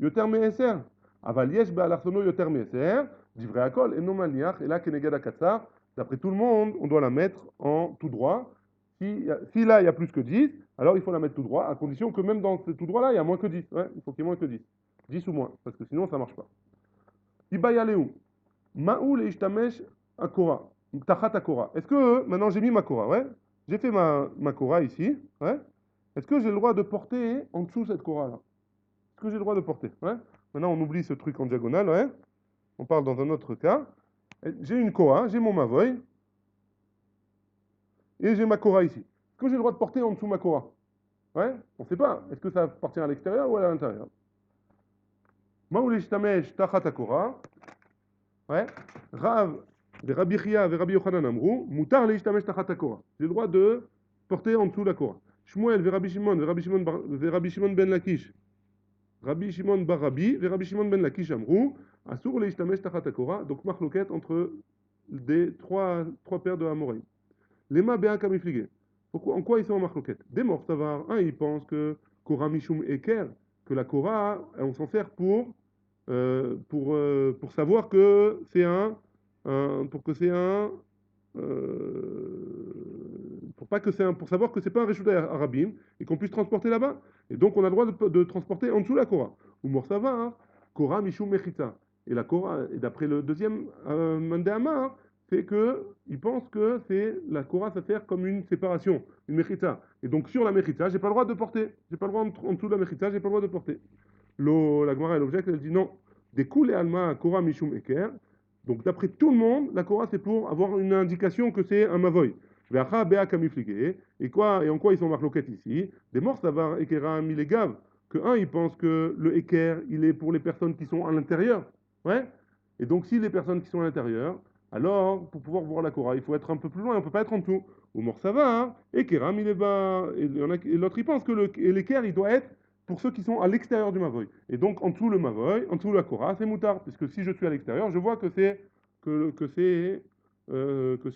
Yoter me'eser. Aval yesh be'alarsono yoter me'eser. Divrei akol, eno maniach, et là, keneged akatsar. D'après tout le monde, on doit la mettre en tout droit. Si là, il y a plus que 10, alors il faut la mettre tout droit, à condition que même dans ce tout droit-là, il y a moins que 10. Ouais, il faut qu'il y ait moins que 10. 10 ou moins, parce que sinon, ça ne marche pas. Ibayaleu. Ma'oul et ishtamesh akora. Tachat akora. Est-ce que maintenant j'ai mis ma kora, ouais? J'ai fait ma kora ici, ouais? Est-ce que j'ai le droit de porter en dessous cette kora là? Est-ce que j'ai le droit de porter, ouais? Maintenant on oublie ce truc en diagonale, ouais? On parle dans un autre cas. J'ai une kora, j'ai mon mavoy et j'ai ma kora ici. Est-ce que j'ai le droit de porter en dessous ma kora? Ouais? On ne sait pas. Est-ce que ça appartient à l'extérieur ou à l'intérieur? Ma'oul et ishtamesh tachat akora. Ouais. Rav, des Rabbi Chia et Rabbi Yochanan Amrou, Moutar leishtamesh tachat hakora. J'ai le droit de porter en dessous la kora. Shmuel, Rabbi Shimon, Rabbi Shimon ben Lakish, Rabbi Shimon bar Rabbi, Rabbi Shimon ben Lakish Amrou, Asur leishtamesh tachat hakora. Donc marloquette entre trois paires de Hamoraïm. Lema be'a kamifligé. Pourquoi, en quoi ils sont en marloquette? Des morts savar. Un, il pense que Kora Mishum Eker, que la Kora, on s'en sert pour savoir que c'est pour que c'est pour pas que c'est pour savoir que c'est pas un Reshut Arabim et qu'on puisse transporter là-bas. Et donc on a le droit de transporter en dessous la Korah. Ou Morsava, hein, Korah Mishum Mechitza. Et la Korah, et d'après le deuxième Mandéama, hein, c'est que il pense que c'est la Korah, ça sert comme une séparation, une Mechitza. Et donc sur la Mechitza, j'ai pas le droit de porter. J'ai pas le droit en dessous de la Mechitza, j'ai pas le droit de porter. La Gemara, elle objecte, elle dit non. Des coups, les Alma, Korah Mishum Eker. Donc, d'après tout le monde, la Korah, c'est pour avoir une indication que c'est un Mavoy. Ve'acha Bea Kamiflige. Et en quoi ils sont marloquettes ici? Des morts, ça va, Ekera Milegav. Que un, il pense que le Eker, il est pour les personnes qui sont à l'intérieur. Ouais? Et donc, si les personnes qui sont à l'intérieur, alors, pour pouvoir voir la Korah, il faut être un peu plus loin, on ne peut pas être en dessous. Ou mort ça va, hein? Ekera Mileba. Et l'autre, il pense que l'Eker, il doit être pour ceux qui sont à l'extérieur du Mavoy. Et donc, en dessous le Mavoy, en dessous la Korah, c'est Moutard. Puisque si je suis à l'extérieur, je vois que c'est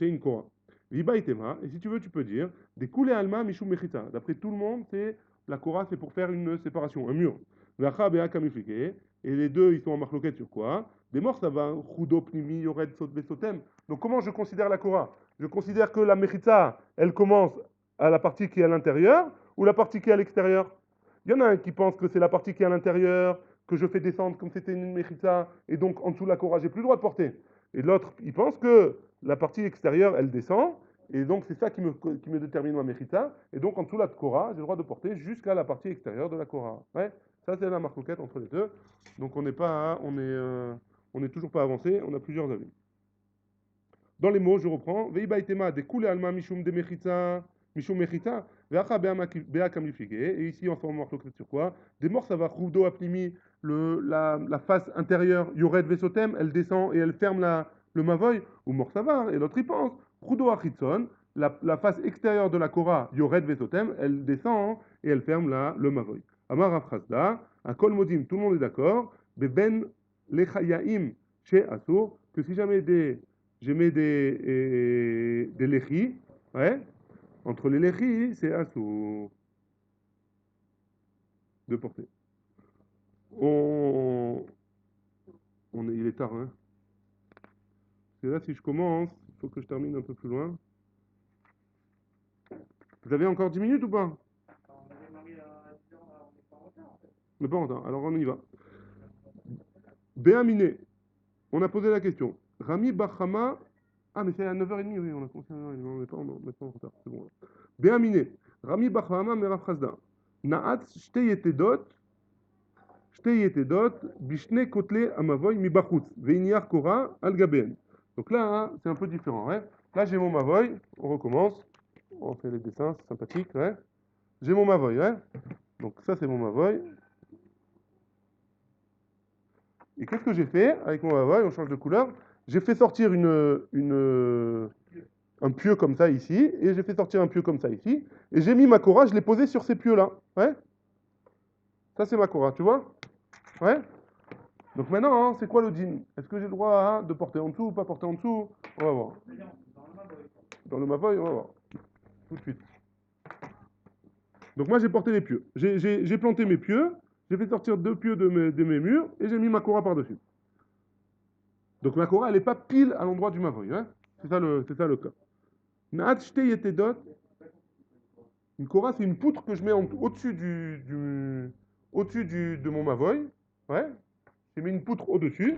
une Korah. Viba itema, et si tu veux, tu peux dire, des koulé alma mishum mechita. D'après tout le monde, c'est la Korah, c'est pour faire une séparation, un mur. Vacha bea kamifike, et les deux, ils sont en marloquette sur quoi? Des morts, ça va, chudo pnimi, yored sot besotem. Donc, comment je considère la Korah? Je considère que la mechita, elle commence à la partie qui est à l'intérieur, ou la partie qui est à l'extérieur? Il y en a un qui pense que c'est la partie qui est à l'intérieur, que je fais descendre comme c'était une mechita, et donc en dessous de la Korah, j'ai plus le droit de porter. Et l'autre, il pense que la partie extérieure, elle descend, et donc c'est ça qui me détermine ma mechita, et donc en dessous de la Korah, j'ai le droit de porter jusqu'à la partie extérieure de la Korah. Ouais, ça c'est la marcoquette entre les deux. Donc on n'est toujours pas avancé, on a plusieurs avis. Dans les mots, je reprends. Veiba itema de kule alma mishum de mechitza, mishum mechitza, veacha bea kamlifige. Et ici, on se remarque sur quoi? Des morts, ça va choudo apnimi, la face intérieure, yored vesotem, elle descend et elle ferme le mavoy, ou mort ça va, et l'autre il pense. Choudo achitson, la face extérieure de la kora, yored vesotem, elle descend et elle ferme le mavoy. Amar Afrasda, un kol modim, tout le monde est d'accord. Beben lechayaim chez Assour, que si jamais je mets des lechis, ouais, entre les lechis, c'est Assour de porter. Il est tard, hein. Parce que là, si je commence, il faut que je termine un peu plus loin. Vous avez encore 10 minutes ou pas? Mais pas en retard, alors on y va. Béaminé, on a posé la question. Rami Bachama. Ah, mais c'est à 9h30, oui, on a commencé à 9h30, on n'est pas en retard, c'est bon. Béaminé, Rami Bachama, Merafrazda. Naat, Shteyetedot, Bishne Kotle Amavoy, Mibachutz, Veiniar Kora, Al-Gaben. Donc là, hein, c'est un peu différent. Hein. Là, j'ai mon Mavoy, on recommence. On fait les dessins, c'est sympathique. Ouais. J'ai mon Mavoy. Ouais. Donc ça, c'est mon Mavoy. Et qu'est-ce que j'ai fait avec mon Mavoy? On change de couleur. J'ai fait sortir un pieu comme ça ici, et j'ai fait sortir un pieu comme ça ici, et j'ai mis ma Kora, je l'ai posé sur ces pieux-là. Ouais. Ça, c'est ma Kora, tu vois? Ouais. Donc maintenant, hein, c'est quoi le din? Est-ce que j'ai le droit hein, de porter en dessous ou pas porter en dessous? On va voir. Dans le Mavoy, on va voir. Tout de suite. Donc moi, j'ai porté les pieux. J'ai planté mes pieux, j'ai fait sortir 2 pieux de mes murs, et j'ai mis ma Kora par-dessus. Donc ma Kora, elle n'est pas pile à l'endroit du Mavoy. Hein. C'est ça le cas. Naat shte yetedot. Une Kora, c'est une poutre que je mets au-dessus de mon Mavoy. Ouais. J'ai mis une poutre au-dessus,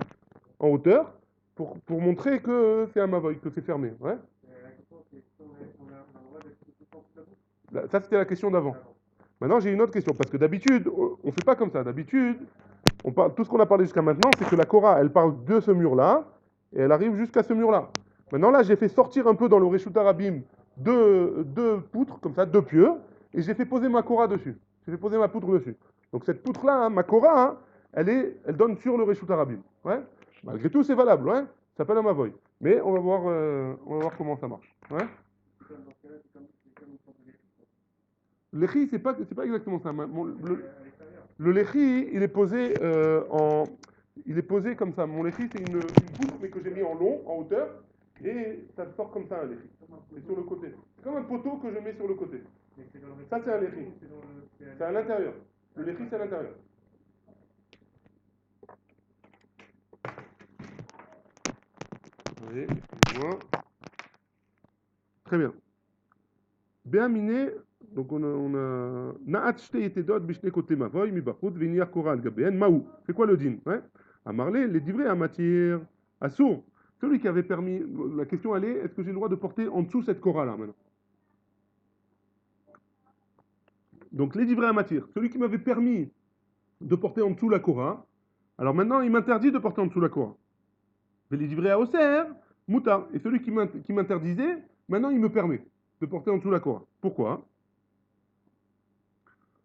en hauteur, pour montrer que c'est un Mavoy, que c'est fermé. Ouais. Ça, c'était la question d'avant. Maintenant, j'ai une autre question, parce que d'habitude, on ne fait pas comme ça. D'habitude, tout ce qu'on a parlé jusqu'à maintenant, c'est que la Kora, elle parle de ce mur-là, et elle arrive jusqu'à ce mur-là. Maintenant, là, j'ai fait sortir un peu dans le Reshut Arabim deux poutres, comme ça, 2 pieux, et j'ai fait poser ma Kora dessus. J'ai fait poser ma poutre dessus. Donc cette poutre-là, hein, ma Kora, hein, elle donne sur le Reshut Arabim. Ouais. Malgré tout, c'est valable. Ouais. Ça s'appelle un Mavoy. Mais on va voir comment ça marche. Ouais. L'échi, c'est pas exactement ça. Le lechi, il est posé comme ça. Mon lechi, c'est une poutre, mais que j'ai mis en long, en hauteur, et ça sort comme ça un lechi. C'est sur le côté. C'est comme un poteau que je mets sur le côté. Ça, c'est un lechi. C'est à l'intérieur. Le lechi, c'est à l'intérieur. Allez, excusez-moi. Très bien. Béaminé, donc on a Naat shte yetedot bishne kote mavoy mi bachut v'iniar kora al gabeen maou. C'est quoi le din? Ouais. À Marley, les divrei à matière assour. Celui qui avait permis, la question elle est, est-ce que j'ai le droit de porter en dessous cette kora là maintenant? Donc les divrei à matière, celui qui m'avait permis de porter en dessous la kora, alors maintenant il m'interdit de porter en dessous la kora. Mais les divrei à oser, mouta. Et celui qui m'interdisait, maintenant il me permet de porter en dessous la kora. Pourquoi?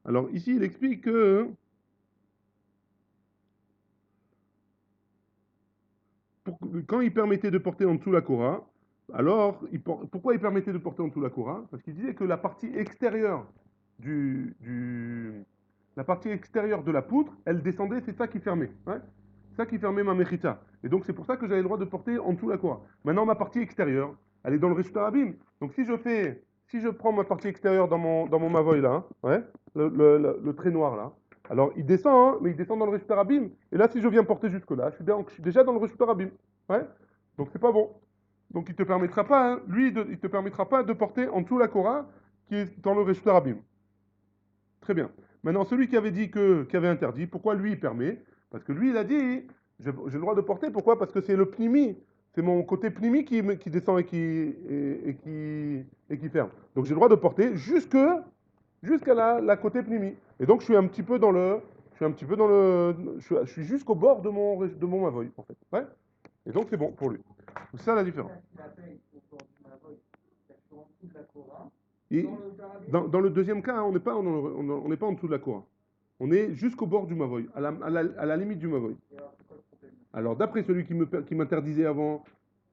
Alors ici il explique que quand il permettait de porter en dessous la Kora, alors pourquoi il permettait de porter en dessous la Kora? Parce qu'il disait que la partie extérieure la partie extérieure de la poutre, elle descendait, c'est ça qui fermait. Hein, c'est ça qui fermait ma mechita. Et donc c'est pour ça que j'avais le droit de porter en dessous la Kora. Maintenant ma partie extérieure, elle est dans le Reshut Arabim. Donc si je prends ma partie extérieure dans mon Mavoy là, hein, ouais, le trait noir là, alors il descend, hein, mais il descend dans le Reshut Arabim. Et là si je viens porter jusque là, je suis déjà dans le Reshut Arabim. Ouais, donc c'est pas bon. Donc il te permettra pas, hein, il te permettra pas de porter en dessous la Kora qui est dans le Reshut Arabim. Très bien. Maintenant, celui qui avait dit qui avait interdit, pourquoi lui il permet? Parce que lui il a dit, j'ai le droit de porter, pourquoi? Parce que c'est le pnimi, c'est mon côté pnimi qui descend et qui ferme. Donc j'ai le droit de porter jusqu'à la côté pnimi. Et donc je suis un petit peu dans le, je suis un petit peu dans le, je suis jusqu'au bord de mon Mavoy en fait. Ouais. Et donc c'est bon pour lui. C'est ça la différence. Et dans le deuxième cas, hein, on n'est pas, on n'est pas en dessous de la cour. On est jusqu'au bord du Mavoy, à la limite du Mavoy. Alors, d'après celui qui m'interdisait avant,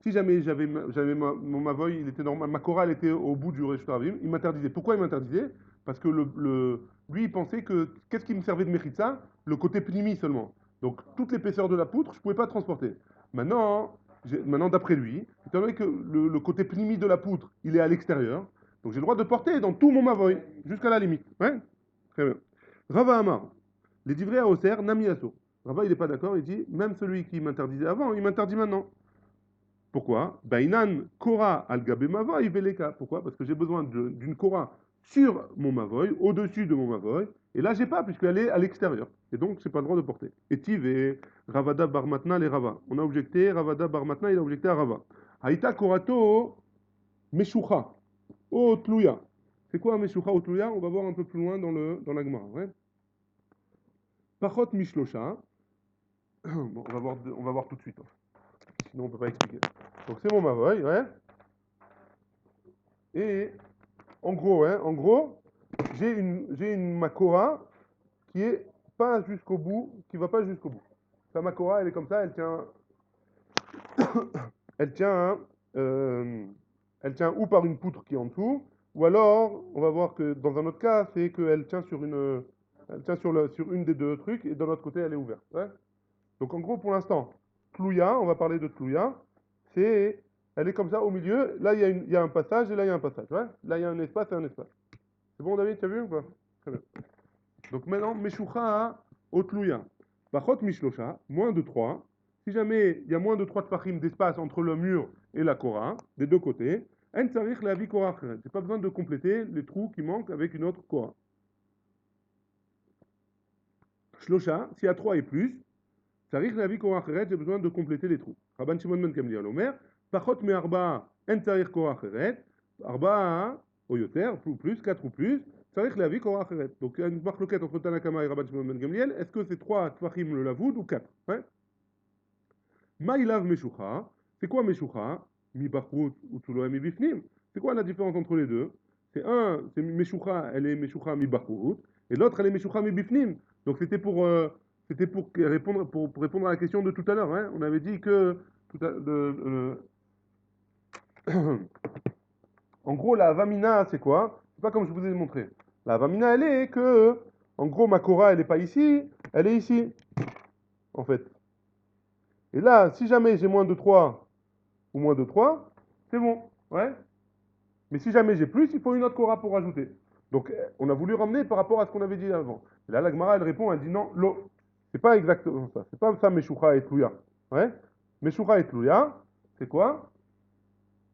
si jamais j'avais mon Mavoy, il était normal, ma chorale était au bout du Reshut Ravim, il m'interdisait. Pourquoi il m'interdisait? Parce que lui, il pensait que, qu'est-ce qui me servait de Mechitza? Le côté pnimi seulement. Donc, toute l'épaisseur de la poutre, je ne pouvais pas transporter. Maintenant, maintenant d'après lui, étant donné que le côté pnimi de la poutre, il est à l'extérieur, donc j'ai le droit de porter dans tout mon Mavoy, jusqu'à la limite. Ouais. Très bien. Rava Amar, les divrei à Oser, Nami Asso. Rava, il n'est pas d'accord, il dit, même celui qui m'interdisait avant, il m'interdit maintenant. Pourquoi? Bainan Kora al Gabe Mavoy Veleka. Pourquoi? Parce que j'ai besoin d'une Kora sur mon Mavoy, au-dessus de mon Mavoy, et là j'ai pas, puisqu'elle est à l'extérieur. Et donc, j'ai pas le droit de porter. Et Tive, Ravada Barmatna, les Rava. On a objecté, Ravada Barmatna, il a objecté à Rava. Haïta Korato Meshucha, O Tluya. C'est quoi Meshucha O Tluya? On va voir un peu plus loin dans la Gemara. Ouais. Pachot Mishlosha. Bon, on va voir tout de suite. Sinon, on ne peut pas expliquer. Donc, c'est mon Mavoy, ouais. Et en gros, hein, j'ai une Makora qui est pas jusqu'au bout, qui va pas jusqu'au bout. Sa Makora, elle est comme ça, elle tient, hein, elle tient ou par une poutre qui est en dessous, ou alors, on va voir que dans un autre cas, c'est qu'elle tient elle tient sur une des deux trucs, et de l'autre côté, elle est ouverte. Ouais. Donc en gros, pour l'instant, Tlouya, on va parler de Tlouya, c'est, elle est comme ça au milieu, là il y a un passage et là il y a un passage. Ouais. Là il y a un espace et un espace. C'est bon David, tu as vu ou pas? Très bien. Donc maintenant, Meshucha au Tlouya. Pachot Mishlosha, moins de 3. Si jamais il y a moins de 3 tfachim d'espace entre le mur et la Korah, des deux côtés, En Tsarich Leavi Korah Acheret. J'ai pas besoin de compléter les trous qui manquent avec une autre Korah. Shlosha, s'il y a 3 et plus, Tsarich Leavi Korah Acheret, j'ai besoin de compléter les trous. Rabban Shimon ben Gamliel Omer, Pachot me Arba, En Tsarich Korah Acheret, Arba ou Yoter, ou plus, 4 ou plus, Tsarich Leavi Korah Acheret. Donc il y a une marloquette entre Tanakama et Rabban Shimon ben Gamliel. Est-ce que c'est 3 tfachim le lavoud ou 4? Ouais. Maïlav Meshucha, c'est quoi Meshucha? Mi Bachut ou Tsuloa mi Bifnim. C'est quoi la différence entre les deux? C'est Meshucha, elle est Meshucha mi Bachut, et l'autre elle est Meshucha mi Bifnim. Donc c'était pour répondre à la question de tout à l'heure. Hein. On avait dit que en gros la Vamina c'est quoi? C'est pas comme je vous ai montré. La Vamina elle est que en gros ma Korah elle est pas ici, elle est ici en fait. Et là si jamais j'ai moins de 3 ou moins de 3, c'est bon. Ouais. Mais si jamais j'ai plus, il faut une autre Korah pour rajouter. Donc, on a voulu ramener par rapport à ce qu'on avait dit avant. Et là, la Gemara, elle répond, elle dit non, l'eau. C'est pas exactement ça. C'est pas ça, Meshucha et Tlouya. Ouais. Meshucha et Tlouya, c'est quoi?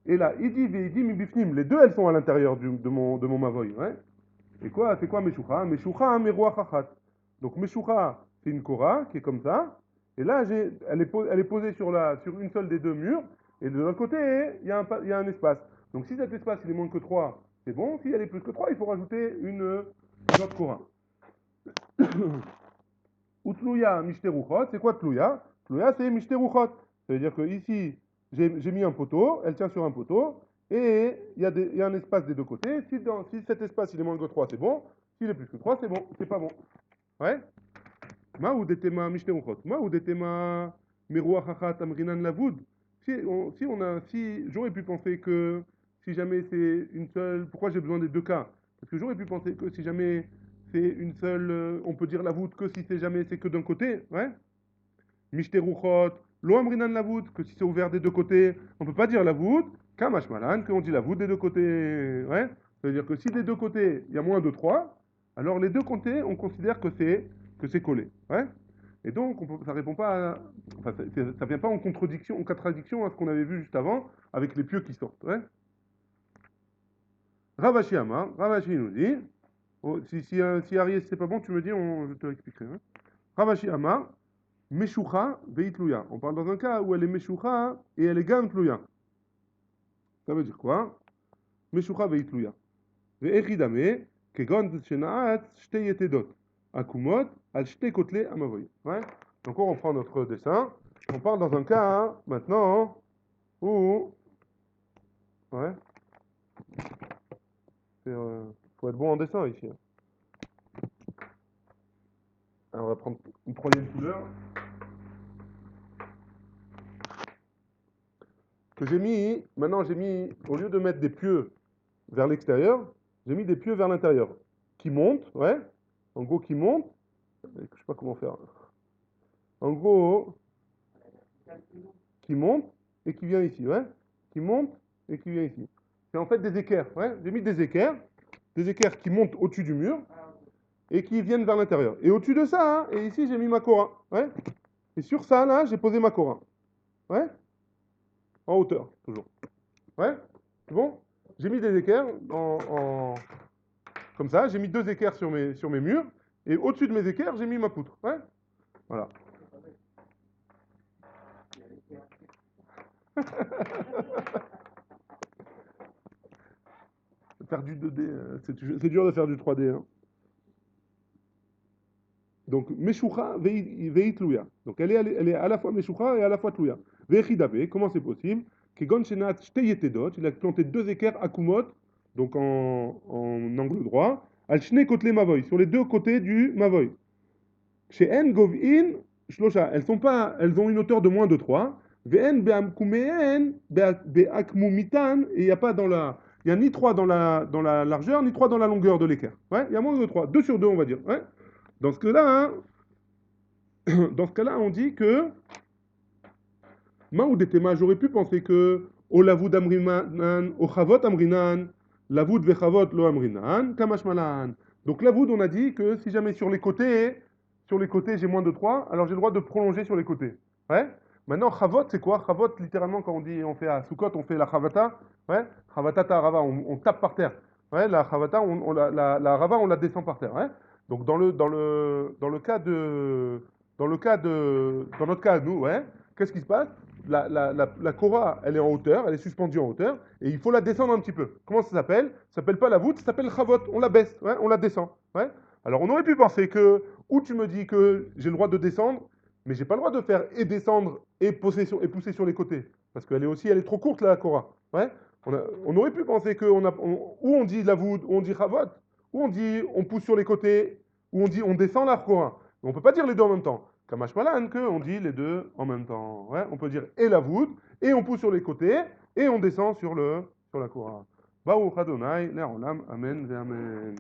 Et là, il dit, Mibifnim. Les deux, elles sont à l'intérieur de mon Mavoy. Ouais. Et quoi? C'est quoi Meshucha? Meshucha, Meruach Achat. Donc, Meshucha, c'est une Korah qui est comme ça. Et là, elle est posée sur une seule des deux murs. Et de l'autre côté, il y a un espace. Donc si cet espace il est moins que 3, c'est bon. Si elle est plus que 3, il faut rajouter une autre Korah. Ou Tlouya Mishteruchot, c'est quoi Tlouya? Tlouya, c'est Mishteruchot. Ça veut dire que ici, j'ai mis un poteau, elle tient sur un poteau, et il y a un espace des deux côtés. Si cet espace il est moins que 3, c'est bon. S'il est plus que 3, c'est bon. C'est pas bon. Ouais? Ma ou detema Mishteruchot. Ma ou detema Meruach Achat Amrinan Lavoud. Si j'aurais pu penser que si jamais c'est une seule, pourquoi j'ai besoin des deux cas? Parce que j'aurais pu penser que si jamais c'est une seule, on peut dire la voûte que si c'est jamais c'est que d'un côté, ouais. Mishter lo amrinan la voûte, que si c'est ouvert des deux côtés, on peut pas dire la voûte, kamash malan, qu'on dit la voûte des deux côtés, ouais. Ça veut dire que si des deux côtés il y a moins de 3, alors les deux côtés on considère que c'est collé, ouais. Et donc, ça répond pas enfin, ça vient pas en contradiction à ce qu'on avait vu juste avant, avec les pieux qui sortent. Ouais. Ravashi Amar, Ravashi nous dit, oh, si Ariès c'est pas bon, tu me dis, je te l'expliquerai. Hein. Ravashi Amar, Meshucha veitluya. On parle dans un cas où elle est Meshucha et elle est Gam tluya. Ça veut dire quoi? Meshucha veitluya. Ve'echidame, kegon shenaat shte yetedot. Akumot, al shte kotle amavoy. Ouais. Donc on reprend notre dessin. On parle dans un cas, hein, maintenant, Ou, ouais, faut être bon en dessin ici, hein. Alors, on va prendre une troisième couleur que j'ai mis. Maintenant, j'ai mis, au lieu de mettre des pieux vers l'extérieur, j'ai mis des pieux vers l'intérieur. Qui montent, ouais. En gros, qui montent. Je sais pas comment faire. En gros, qui monte et qui vient ici, ouais. Qui monte et qui vient ici. C'est en fait des équerres, ouais. J'ai mis des équerres qui montent au-dessus du mur et qui viennent vers l'intérieur. Et au-dessus de ça, hein, et ici, j'ai mis ma cora, ouais. Et sur ça, là, j'ai posé ma cora, ouais. En hauteur, toujours, ouais. C'est bon? J'ai mis des équerres comme ça. J'ai mis deux équerres sur mes murs. Et au-dessus de mes équerres, j'ai mis ma poutre, ouais. Voilà. Faire du 2D, c'est dur de faire du 3D, hein. Donc, Meshucha veit Tlouya. Donc, elle est à la fois Meshucha et à la fois Tlouya. Vechidabe, comment c'est possible? Kegon Shenat Shteyetedot, il a planté deux équerres à Kumot, donc en angle droit, al Shne Kotle Mavoy, sur les deux côtés du Mavoy. Chez En Govin Shlosha, elles ont une hauteur de moins de 3. Ve'en Be'amkumeen Be'akmumitan, et il n'y a pas il y a ni 3 dans la largeur, ni 3 dans la longueur de l'équerre. Ouais, il y a moins de 3. 2 sur 2, on va dire. Ouais. Dans ce cas-là, hein, dans ce cas-là, on dit que Maoudetema, j'aurais pu penser que O lavud amrinan, O chavot amrinan, lavud vechavot lo amrinan, kamashmalan. Donc lavud, on a dit que si jamais sur les côtés j'ai moins de 3, alors j'ai le droit de prolonger sur les côtés. Ouais. Maintenant, chavot, c'est quoi? Chavot, littéralement, quand on dit, on fait à Sukkot, on fait la chavata. Ouais. Chavata tarava, on tape par terre. Ouais. La chavata, la rava, on la descend par terre. Ouais. Donc dans notre cas, nous, ouais, qu'est-ce qui se passe? La Korah, elle est en hauteur, elle est suspendue en hauteur, et il faut la descendre un petit peu. Comment ça s'appelle? Ça s'appelle pas la voûte, ça s'appelle Chavot. On la baisse, ouais, on la descend. Ouais. Alors on aurait pu penser que, ou tu me dis que j'ai le droit de descendre, mais j'ai pas le droit de faire et descendre et pousser sur les côtés. Parce qu'elle est aussi, elle est trop courte la Korah. Ouais. On aurait pu penser que ou on dit la voûte, ou on dit Chavot, ou on dit on pousse sur les côtés, ou on dit on descend la Korah. Mais on peut pas dire les deux en même temps. Kamash Malan, que on dit les deux en même temps. Ouais, on peut dire et la voûte, et on pousse sur les côtés, et on descend sur la Korah. Baruch Adonai, Le'olam, Amen, Amen.